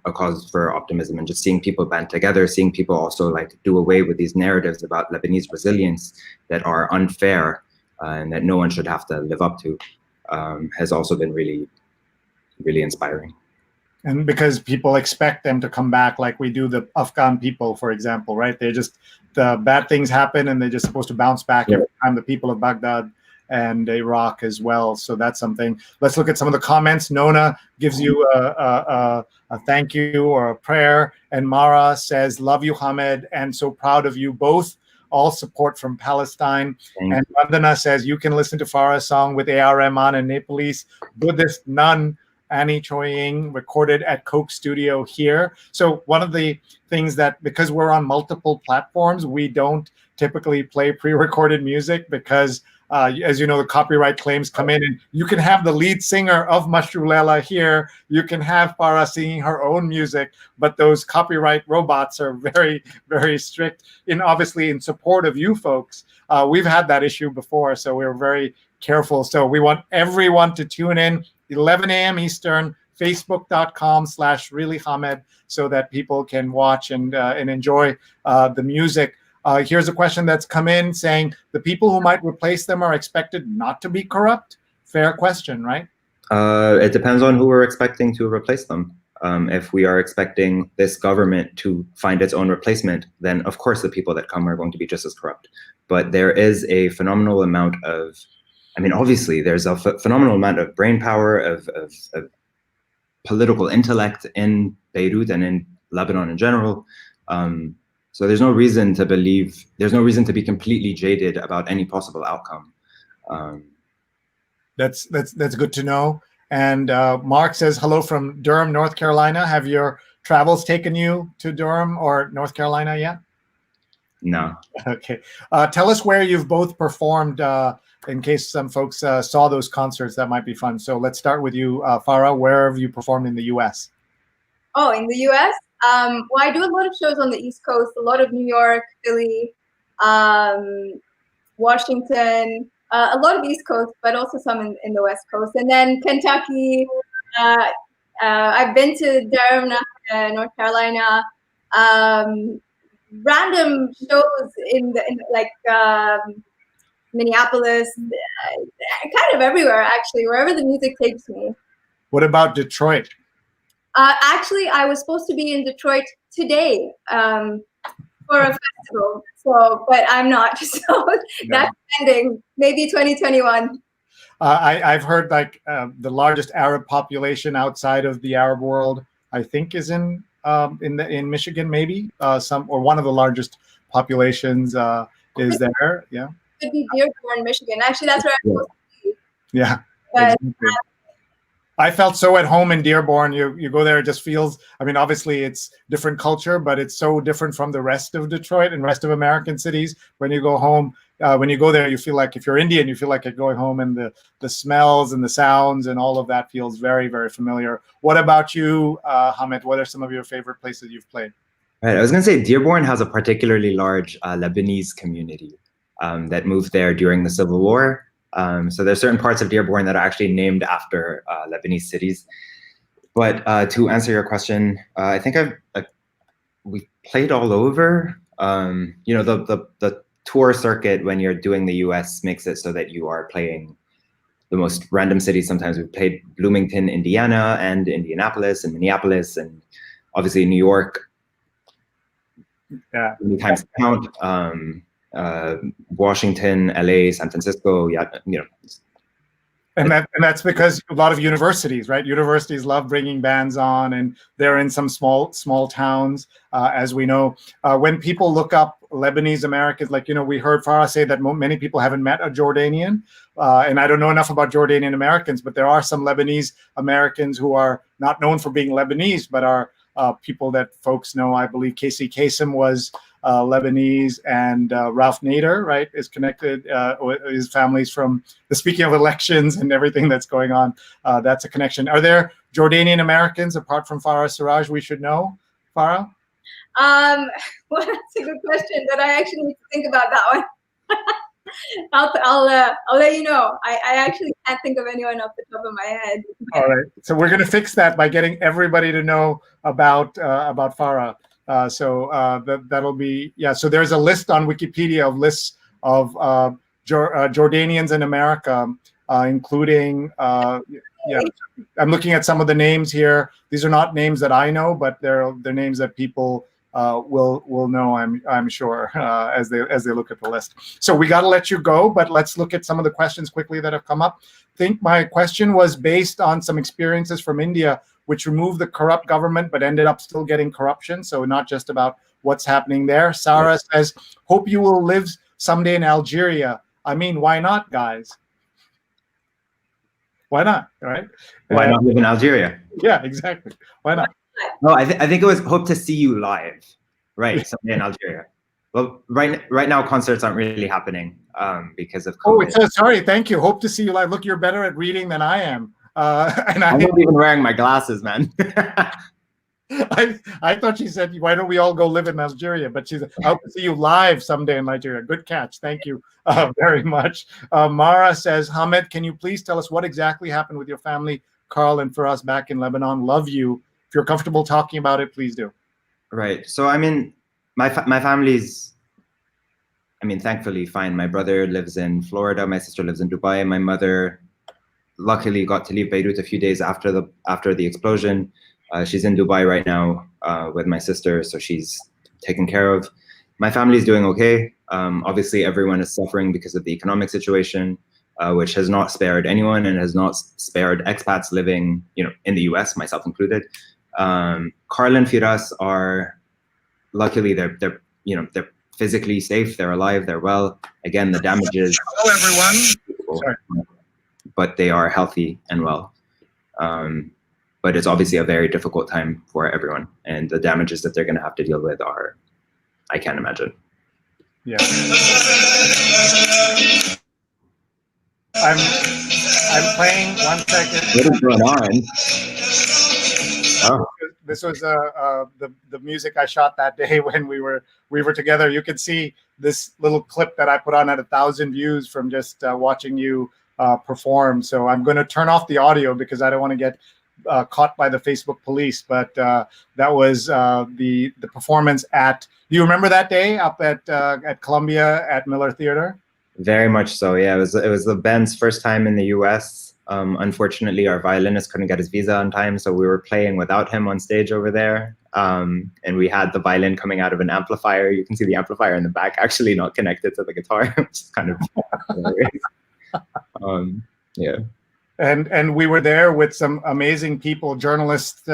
Speaker 4: a cause for optimism, and just seeing people band together, seeing people also like do away with these narratives about Lebanese resilience that are unfair and that no one should have to live up to, has also been really, really inspiring.
Speaker 1: And because people expect them to come back, like we do the Afghan people, for example, right? They're just, the bad things happen and they're just supposed to bounce back every time. The people of Baghdad and Iraq as well. So that's something. Let's look at some of the comments. Nona gives you a thank you or a prayer. And Mara says, love you, Hamed, and so proud of you both. All support from Palestine. And Vandana says, you can listen to Farah's song with A.R. Rahman and Nepalese Buddhist nun Annie Choying, recorded at Coke Studio here. So one of the things that, because we're on multiple platforms, we don't typically play pre-recorded music because as you know, the copyright claims come in, and you can have the lead singer of Mashrulela here, you can have Farah singing her own music, but those copyright robots are very, very strict obviously in support of you folks. We've had that issue before, so we're very careful. So we want everyone to tune in 11 a.m. Eastern, facebook.com/reallyhamed, so that people can watch and enjoy the music. Here's a question that's come in saying, the people who might replace them are expected not to be corrupt? Fair question, right?
Speaker 4: It depends on who we're expecting to replace them. If we are expecting this government to find its own replacement, then of course the people that come are going to be just as corrupt. But there is a phenomenal amount of, obviously there's a phenomenal amount of brain power, of political intellect in Beirut and in Lebanon in general. So there's no reason to be completely jaded about any possible outcome.
Speaker 1: That's good to know. And Mark says, hello from Durham, North Carolina. Have your travels taken you to Durham or North Carolina yet?
Speaker 4: No.
Speaker 1: Okay. Tell us where you've both performed, in case some folks saw those concerts. That might be fun. So let's start with you, Farah. Where have you performed in the U.S.?
Speaker 5: Oh, in the U.S.? Well, I do a lot of shows on the East Coast, a lot of New York, Philly, Washington, a lot of East Coast, but also some in the West Coast. And then Kentucky. I've been to Durham, North Carolina. Random shows in Minneapolis, kind of everywhere, actually, wherever the music takes me.
Speaker 1: What about Detroit?
Speaker 5: Actually, I was supposed to be in Detroit today for a festival, but I'm not. So that's pending, maybe 2021.
Speaker 1: I've heard the largest Arab population outside of the Arab world, I think, is in Michigan, maybe one of the largest populations is there. Yeah.
Speaker 5: Could be Dearborn, Michigan. Actually, that's where I'm supposed to be.
Speaker 1: Yeah.
Speaker 5: But,
Speaker 1: exactly. I felt so at home in Dearborn. You go there, it just feels, obviously it's different culture, but it's so different from the rest of Detroit and rest of American cities. When you go home, when you go there, you feel like, if you're Indian, you feel like you're going home, and the smells and the sounds and all of that feels very, very familiar. What about you, Hamed? What are some of your favorite places you've played?
Speaker 4: Right, I was going to say Dearborn has a particularly large Lebanese community that moved there during the Civil War. So there's certain parts of Dearborn that are actually named after Lebanese cities. But to answer your question, I think we played all over. The tour circuit when you're doing the US makes it so that you are playing the most random cities. Sometimes we've played Bloomington, Indiana, and Indianapolis, and Minneapolis, and obviously New York.
Speaker 1: Yeah.
Speaker 4: Many times count. Washington, LA, San Francisco. Yeah, you know.
Speaker 1: And that's because a lot of universities, right? Universities love bringing bands on, and they're in some small towns, as we know. When people look up Lebanese Americans, like, you know, we heard Farah say that many people haven't met a Jordanian, and I don't know enough about Jordanian Americans, but there are some Lebanese Americans who are not known for being Lebanese, but are people that folks know. I believe Casey Kasem was Lebanese, and Ralph Nader, right, is connected. His family's from, speaking of elections and everything that's going on, that's a connection. Are there Jordanian Americans apart from Farah Siraj we should know, Farah?
Speaker 5: Well, that's a good question, but I actually need to think about that one. I'll let you know. I actually can't think of anyone off the top of my head.
Speaker 1: All right, so we're going to fix that by getting everybody to know about Farah. That'll be, yeah. So there's a list on Wikipedia of lists of Jordanians in America, including, yeah. I'm looking at some of the names here. These are not names that I know, but they're names that people will know, I'm sure, as they look at the list. So we got to let you go, but let's look at some of the questions quickly that have come up. I think my question was based on some experiences from India, which removed the corrupt government, but ended up still getting corruption. So not just about what's happening there. Sarah says, hope you will live someday in Algeria. I mean, why not, guys? Why not, right?
Speaker 4: Why not live in Algeria?
Speaker 1: Yeah, exactly. Why not?
Speaker 4: No, I think it was hope to see you live, right? Someday in Algeria. Well, right now concerts aren't really happening because of COVID.
Speaker 1: Oh, it says, sorry, thank you. Hope to see you live. Look, you're better at reading than I am. And
Speaker 4: I'm not even wearing my glasses, man.
Speaker 1: I thought she said, why don't we all go live in Algeria? But she said, I hope to see you live someday in Nigeria. Good catch. Thank you very much. Mara says, Hamed, can you please tell us what exactly happened with your family, Carl and for us back in Lebanon? Love you. If you're comfortable talking about it, please do.
Speaker 4: Right. So, I mean, my family's, I mean, thankfully fine. My brother lives in Florida. My sister lives in Dubai. My mother luckily got to leave Beirut a few days after the explosion. She's in Dubai right now with my sister, so she's taken care of. My family is doing okay. Obviously, everyone is suffering because of the economic situation, which has not spared anyone and has not spared expats living, in the US, myself included. Carl and Firas are, luckily, they're physically safe. They're alive. They're well. Again, the damages.
Speaker 1: Hello, everyone. Sorry.
Speaker 4: But they are healthy and well. But it's obviously a very difficult time for everyone, and the damages that they're going to have to deal with are, I can't imagine.
Speaker 1: Yeah. I'm playing 1 second.
Speaker 4: What is going on? Oh.
Speaker 1: This was the music I shot that day when we were together. You can see this little clip that I put on at 1,000 views from just watching you perform. So I'm going to turn off the audio because I don't want to get caught by the Facebook police. But that was the performance at. Do you remember that day up at Columbia at Miller Theater?
Speaker 4: Very much so. Yeah, it was the band's first time in the U.S. Unfortunately, our violinist couldn't get his visa on time, so we were playing without him on stage over there. And we had the violin coming out of an amplifier. You can see the amplifier in the back, actually not connected to the guitar, which is kind of hilarious. Yeah.
Speaker 1: And we were there with some amazing people, journalist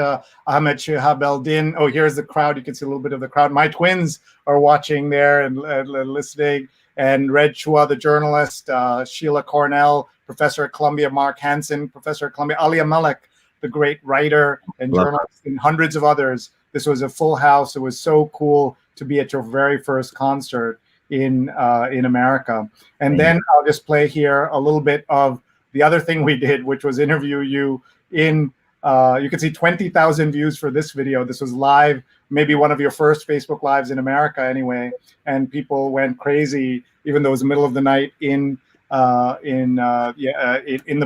Speaker 1: Ahmed Shihab El-Din. Oh, here's the crowd. You can see a little bit of the crowd. My twins are watching there and listening. And Red Chua, the journalist, Sheila Cornell, professor at Columbia, Mark Hansen, professor at Columbia, Alia Malek, the great writer and journalist, and hundreds of others. This was a full house. It was so cool to be at your very first concert in America. And then I'll just play here a little bit of the other thing we did, which was interview you in, you can see 20,000 views for this video. This was live, maybe one of your first Facebook Lives in America anyway. And people went crazy, even though it was the middle of the night in the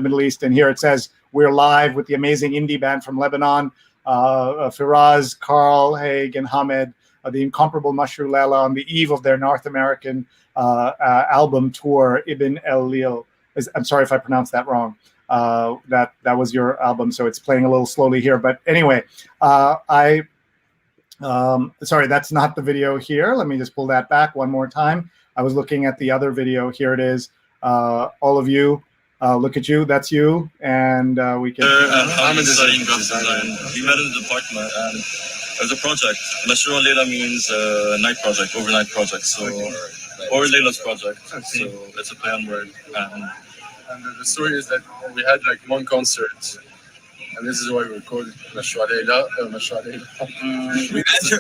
Speaker 1: Middle East. And here it says, we're live with the amazing indie band from Lebanon. Firaz, Carl, Haig, and Hamed, the incomparable Mashru Lela, on the eve of their North American album tour, Ibn El Lil. I'm sorry if I pronounced that wrong. That was your album, so it's playing a little slowly here. But anyway, sorry, that's not the video here. Let me just pull that back one more time. I was looking at the other video. Here it is. All of you, look at you. That's you. And we can.
Speaker 6: I'm studying graphic design. We met in the department, and there's a project. Mashru Leila means night project, overnight project. So, or Leila's project. So it's a play on word.
Speaker 7: And the story is that we had like one concert, and this is why we called it Mashru Leila.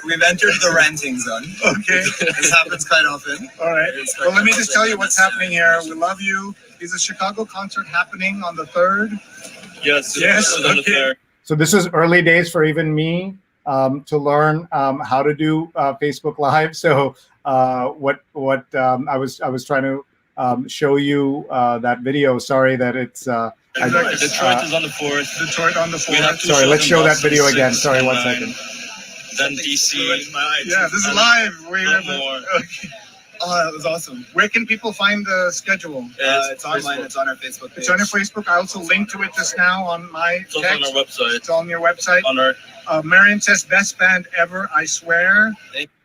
Speaker 8: We've entered the ranting zone.
Speaker 1: Okay.
Speaker 8: This happens quite often.
Speaker 1: All right. Well, let me just tell you what's happening here. We love you. Is a Chicago concert happening on the 3rd?
Speaker 6: Yes.
Speaker 1: Okay. So this is early days for even me to learn how to do Facebook Live. So what I was trying to show you that video. Sorry that it's
Speaker 6: Detroit is on the 4th.
Speaker 1: Detroit on the 4th. Sorry, let's show that video again. Sorry, 1 second.
Speaker 6: Then DC.
Speaker 1: Yeah, this is live.
Speaker 8: Okay. Oh, that was awesome.
Speaker 1: Where can people find the schedule?
Speaker 8: It's online. It's on our Facebook page.
Speaker 1: It's on your Facebook. I also linked to it just now on my
Speaker 6: It's also on our website.
Speaker 1: It's on your website.
Speaker 6: On our.
Speaker 1: Marion says, best band ever, I swear.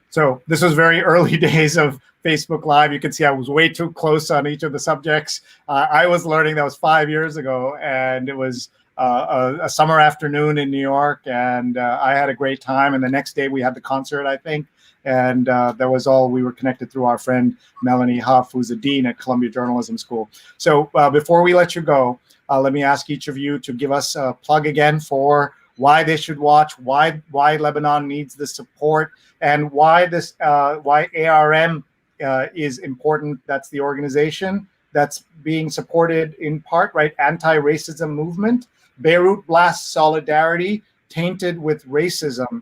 Speaker 1: So this was very early days of Facebook Live. You can see I was way too close on each of the subjects. I was learning, that was 5 years ago, and it was a summer afternoon in New York, and I had a great time. And the next day we had the concert, I think. And that was all. We were connected through our friend Melanie Huff, who's a dean at Columbia Journalism School. So before we let you go, let me ask each of you to give us a plug again for why they should watch, why Lebanon needs the support, and why ARM is important. That's the organization that's being supported in part, right? Anti-racism movement. Beirut blasts solidarity tainted with racism.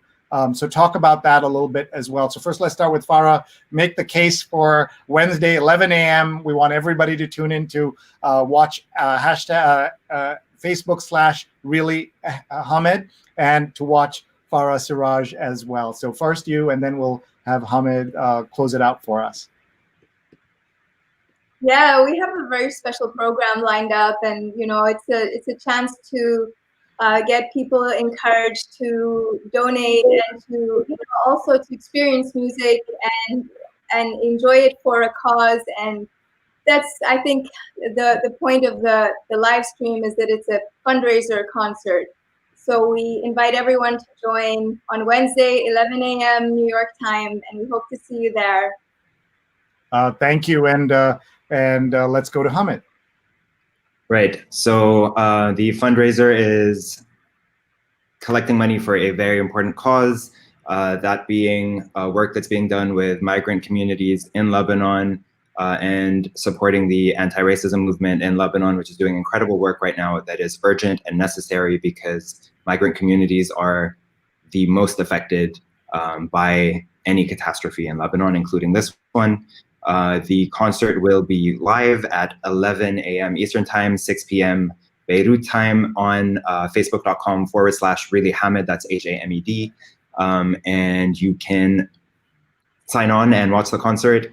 Speaker 1: So talk about that a little bit as well. So first, let's start with Farah. Make the case for Wednesday, 11 a.m. We want everybody to tune in to watch Facebook/really Hamed, and to watch Farah Siraj as well. So first you, and then we'll have Hamed close it out for us.
Speaker 5: Yeah, we have a very special program lined up, and it's a chance to get people encouraged to donate and to also to experience music and enjoy it for a cause. And that's, I think, the point of the live stream is that it's a fundraiser concert. So we invite everyone to join on Wednesday, 11 a.m. New York time, and we hope to see you there.
Speaker 1: Thank you, and let's go to Hamed.
Speaker 4: Right. So the fundraiser is collecting money for a very important cause, that being work that's being done with migrant communities in Lebanon and supporting the anti-racism movement in Lebanon, which is doing incredible work right now that is urgent and necessary because migrant communities are the most affected by any catastrophe in Lebanon, including this one. The concert will be live at 11 a.m. Eastern Time, 6 p.m. Beirut time on facebook.com/really Hamed, that's Hamed. And you can sign on and watch the concert.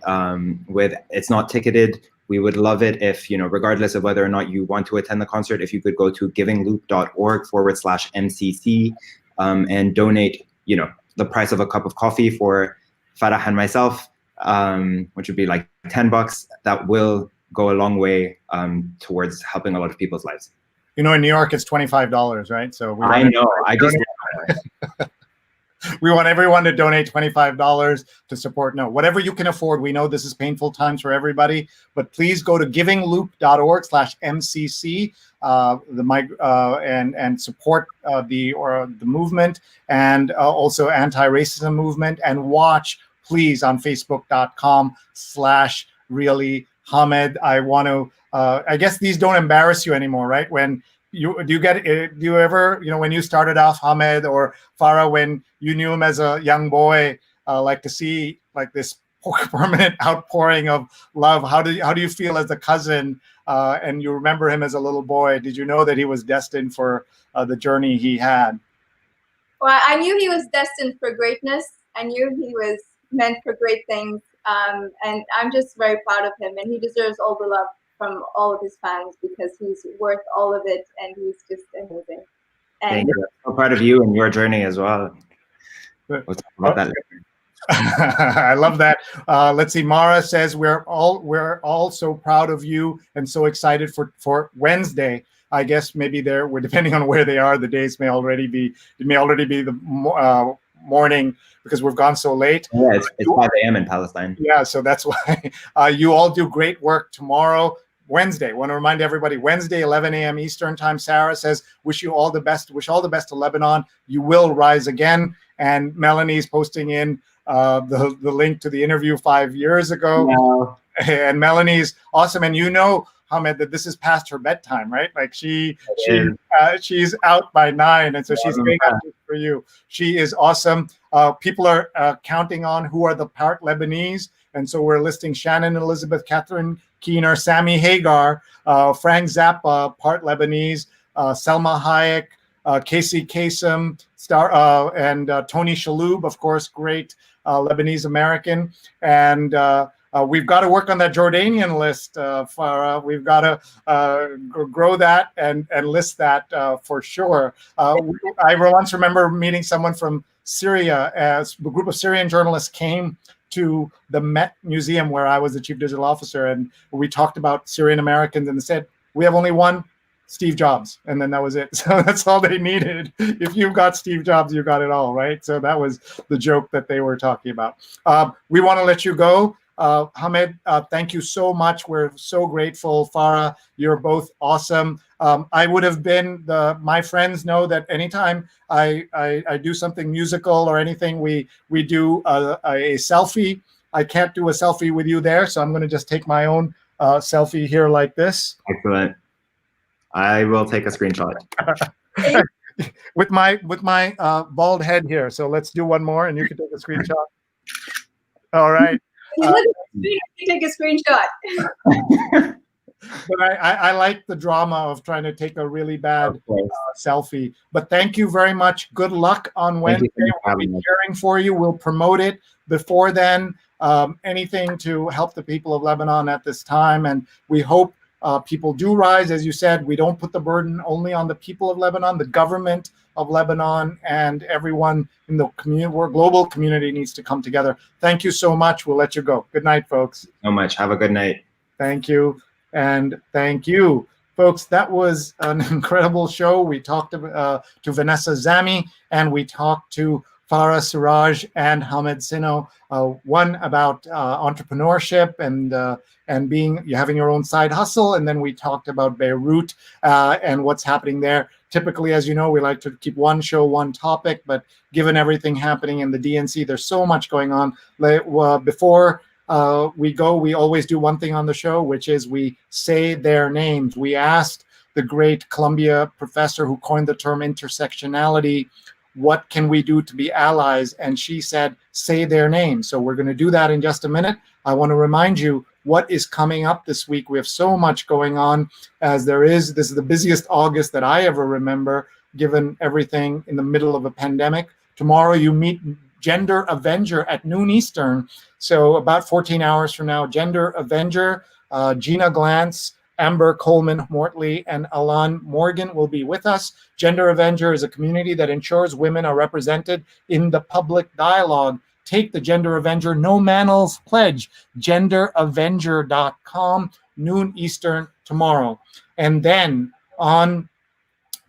Speaker 4: It's not ticketed. We would love it if, regardless of whether or not you want to attend the concert, if you could go to givingloop.org/MCC and donate, the price of a cup of coffee for Farah and myself, which would be like $10. That will go a long way towards helping a lot of people's lives.
Speaker 1: In New York, it's $25, right? So
Speaker 4: I know.
Speaker 1: We want everyone to donate $25 to support. No, whatever you can afford. We know this is painful times for everybody, but please go to givingloop.org/MCC and support the movement and also anti-racism movement, and watch, please, on facebook.com/really Hamed. I want to. I guess these don't embarrass you anymore, right? When do you ever, when you started off, Hamed or Farah, when you knew him as a young boy, like to see like this permanent outpouring of love? How do you feel as a cousin, and you remember him as a little boy? Did you know that he was destined for the journey he had?
Speaker 5: Well, I knew he was destined for greatness. I knew he was meant for great things. And I'm just very proud of him. And he deserves all the love from all of his fans because he's worth all of it. And he's just amazing. And
Speaker 4: Thank you. I'm so proud of you and your journey as well. We'll talk about that later.
Speaker 1: I love that. Let's see. Mara says we're all so proud of you and so excited for Wednesday. I guess maybe we're depending on where they are. The days may already be the morning because we've gone so late.
Speaker 4: Yeah, it's 5 a.m. in Palestine.
Speaker 1: Yeah, so that's why you all do great work tomorrow. Wednesday, want to remind everybody, Wednesday, 11 a.m. Eastern time. Sarah says, wish you all the best. Wish all the best to Lebanon. You will rise again. And Melanie's posting in the link to the interview 5 years ago.
Speaker 4: Wow.
Speaker 1: And Melanie's awesome. And you know, Hamed, that this is past her bedtime, right? Like she's out by 9, and so she's staying up for you. She is awesome. People are counting on who are the part Lebanese, and so we're listing Shannon Elizabeth, Catherine Keener, Sammy Hagar, Frank Zappa, part Lebanese, Selma Hayek, Casey Kasem, and Tony Shalhoub, of course, great Lebanese American, and we've got to work on that Jordanian list, Farah. We've got to grow that and list that for sure. I once remember meeting someone from Syria as a group of Syrian journalists came to the Met Museum where I was the chief digital officer, and we talked about Syrian Americans, and they said, we have only one, Steve Jobs, and then that was it. So that's all they needed. If you've got Steve Jobs, you got it all, right? So that was the joke that they were talking about. We want to let you go. Hamed, thank you so much. We're so grateful. Farah, you're both awesome. I would have been my friends know that anytime I do something musical or anything, we do a selfie. I can't do a selfie with you there, so I'm going to just take my own selfie here like this.
Speaker 4: Excellent. I will take a screenshot.
Speaker 1: with my bald head here. So let's do one more, and you can take a screenshot. All right.
Speaker 5: You take a screenshot.
Speaker 1: But I like the drama of trying to take a really bad selfie. But thank you very much. Good luck on Wednesday. We'll be cheering for you. We'll promote it before then. Anything to help the people of Lebanon at this time. And we hope people do rise. As you said, we don't put the burden only on the people of Lebanon. The government of Lebanon and everyone in the community, global community needs to come together. Thank you so much. We'll let you go. Good night, folks.
Speaker 4: So much. Have a good night.
Speaker 1: Thank you. And thank you, folks. That was an incredible show. We talked to Vanessa Zamy, and we talked to Farah Siraj and Hamed Sinno, one about entrepreneurship and having your own side hustle, and then we talked about Beirut and what's happening there. Typically, as you know, we like to keep one show, one topic, but given everything happening in the DNC, there's so much going on. Before we go, we always do one thing on the show, which is we say their names. We asked the great Columbia professor who coined the term intersectionality, what can we do to be allies? And she said, say their names. So we're going to do that in just a minute. I want to remind you what is coming up this week. We have so much going on this is the busiest August that I ever remember, given everything in the middle of a pandemic. Tomorrow you meet Gender Avenger at noon Eastern. So about 14 hours from now, Gender Avenger, Gina Glantz, Amber Coleman-Mortley, and Alan Morgan will be with us. Gender Avenger is a community that ensures women are represented in the public dialogue. Take the Gender Avenger No Manels Pledge, genderavenger.com, noon Eastern tomorrow. And then on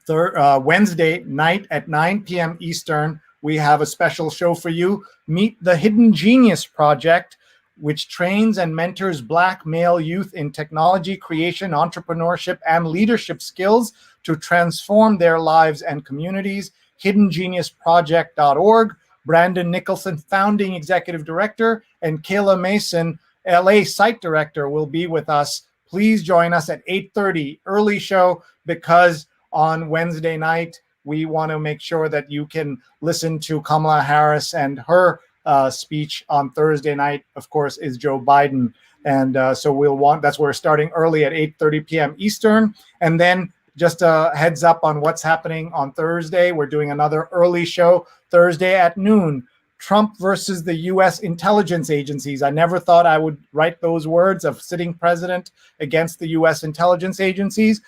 Speaker 1: Wednesday night at 9 p.m. Eastern, we have a special show for you. Meet the Hidden Genius Project, which trains and mentors Black male youth in technology, creation, entrepreneurship, and leadership skills to transform their lives and communities. HiddenGeniusProject.org. Brandon Nicholson, founding executive director, and Kayla Mason, LA site director, will be with us. Please join us at 8:30, early show, because on Wednesday night, we want to make sure that you can listen to Kamala Harris, and her speech on Thursday night, of course, is Joe Biden. And so that's where we're starting early at 8:30 p.m. Eastern. And then just a heads up on what's happening on Thursday. We're doing another early show Thursday at noon. Trump versus the U.S. intelligence agencies. I never thought I would write those words of sitting president against the U.S. intelligence agencies.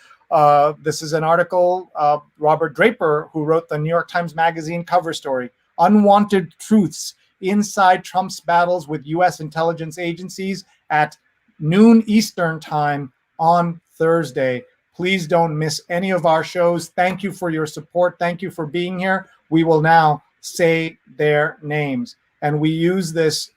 Speaker 1: This is an article, Robert Draper, who wrote the New York Times Magazine cover story, Unwanted Truths Inside Trump's Battles with U.S. Intelligence Agencies at noon Eastern Time on Thursday. Please don't miss any of our shows. Thank you for your support. Thank you for being here. We will now say their names. And we use this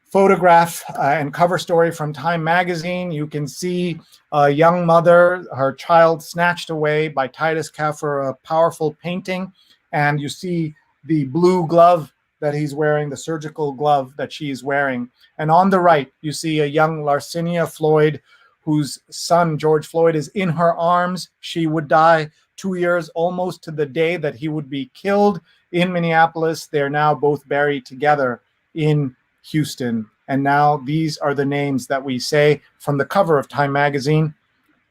Speaker 1: photograph and cover story from Time Magazine. You can see a young mother, her child snatched away by Titus Kaffir, a powerful painting. And you see the blue glove that he's wearing, the surgical glove that she's wearing. And on the right, you see a young Larcinia Floyd, whose son, George Floyd, is in her arms. She would die 2 years almost to the day that he would be killed in Minneapolis. They're now both buried together in Houston. And now these are the names that we say from the cover of Time Magazine: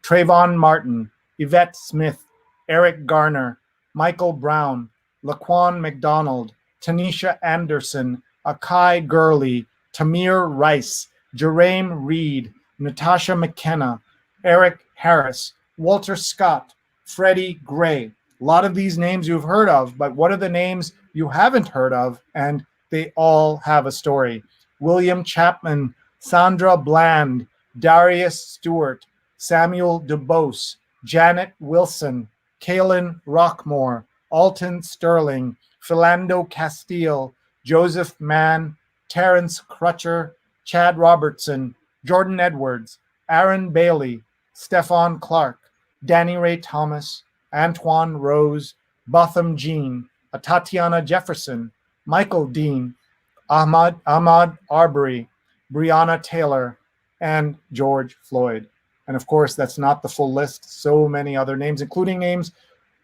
Speaker 1: Trayvon Martin, Yvette Smith, Eric Garner, Michael Brown, Laquan McDonald, Tanisha Anderson, Akai Gurley, Tamir Rice, Jerame Reed, Natasha McKenna, Eric Harris, Walter Scott, Freddie Gray. A lot of these names you've heard of, but what are the names you haven't heard of? And they all have a story. William Chapman, Sandra Bland, Darius Stewart, Samuel DuBose, Janet Wilson, Kaylin Rockmore, Alton Sterling, Philando Castile, Joseph Mann, Terrence Crutcher, Chad Robertson, Jordan Edwards, Aaron Bailey, Stefan Clark, Danny Ray Thomas, Antoine Rose, Botham Jean, Tatiana Jefferson, Michael Dean, Ahmad Arbery, Breonna Taylor, and George Floyd. And of course, that's not the full list. So many other names, including names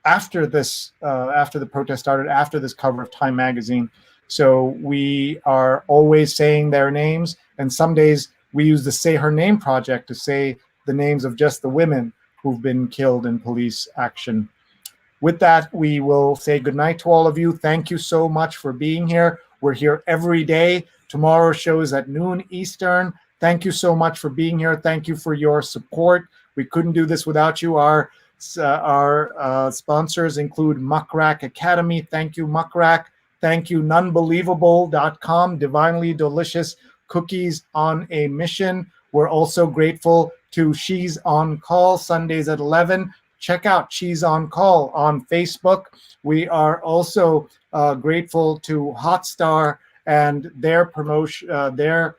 Speaker 1: after this, after the protest started, after this cover of Time Magazine. So we are always saying their names. And some days we use the Say Her Name project to say the names of just the women who've been killed in police action. With that, we will say goodnight to all of you. Thank you so much for being here. We're here every day. Tomorrow's show is at noon Eastern. Thank you so much for being here. Thank you for your support. We couldn't do this without you. Our sponsors include Muckrack Academy. Thank you, Muckrack. Thank you, nonbelievable.com, divinely delicious cookies on a mission. We're also grateful to She's on Call, Sundays at 11. Check out She's on Call on Facebook. We are also grateful to Hotstar and their promotion, their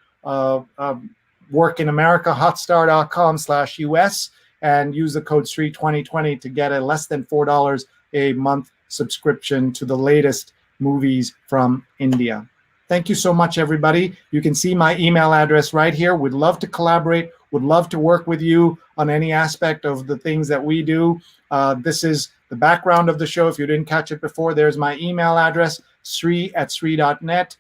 Speaker 1: work in America, hotstar.com/US, and use the code Sree2020 to get a less than $4 a month subscription to the latest movies from India. Thank you so much, everybody. You can see my email address right here. We'd love to collaborate. Would love to work with you on any aspect of the things that we do. This is the background of the show. If you didn't catch it before, there's my email address, sree@sree.net.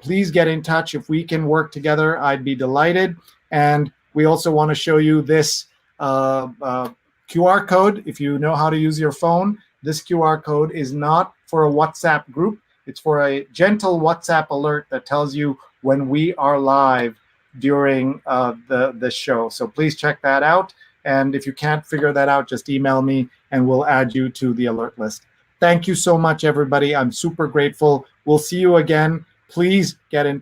Speaker 1: Please get in touch. If we can work together, I'd be delighted. And we also want to show you this QR code. If you know how to use your phone, this QR code is not for a WhatsApp group. It's for a gentle WhatsApp alert that tells you when we are live during the show. So please check that out. And if you can't figure that out, just email me and we'll add you to the alert list. Thank you so much, everybody. I'm super grateful. We'll see you again. Please get in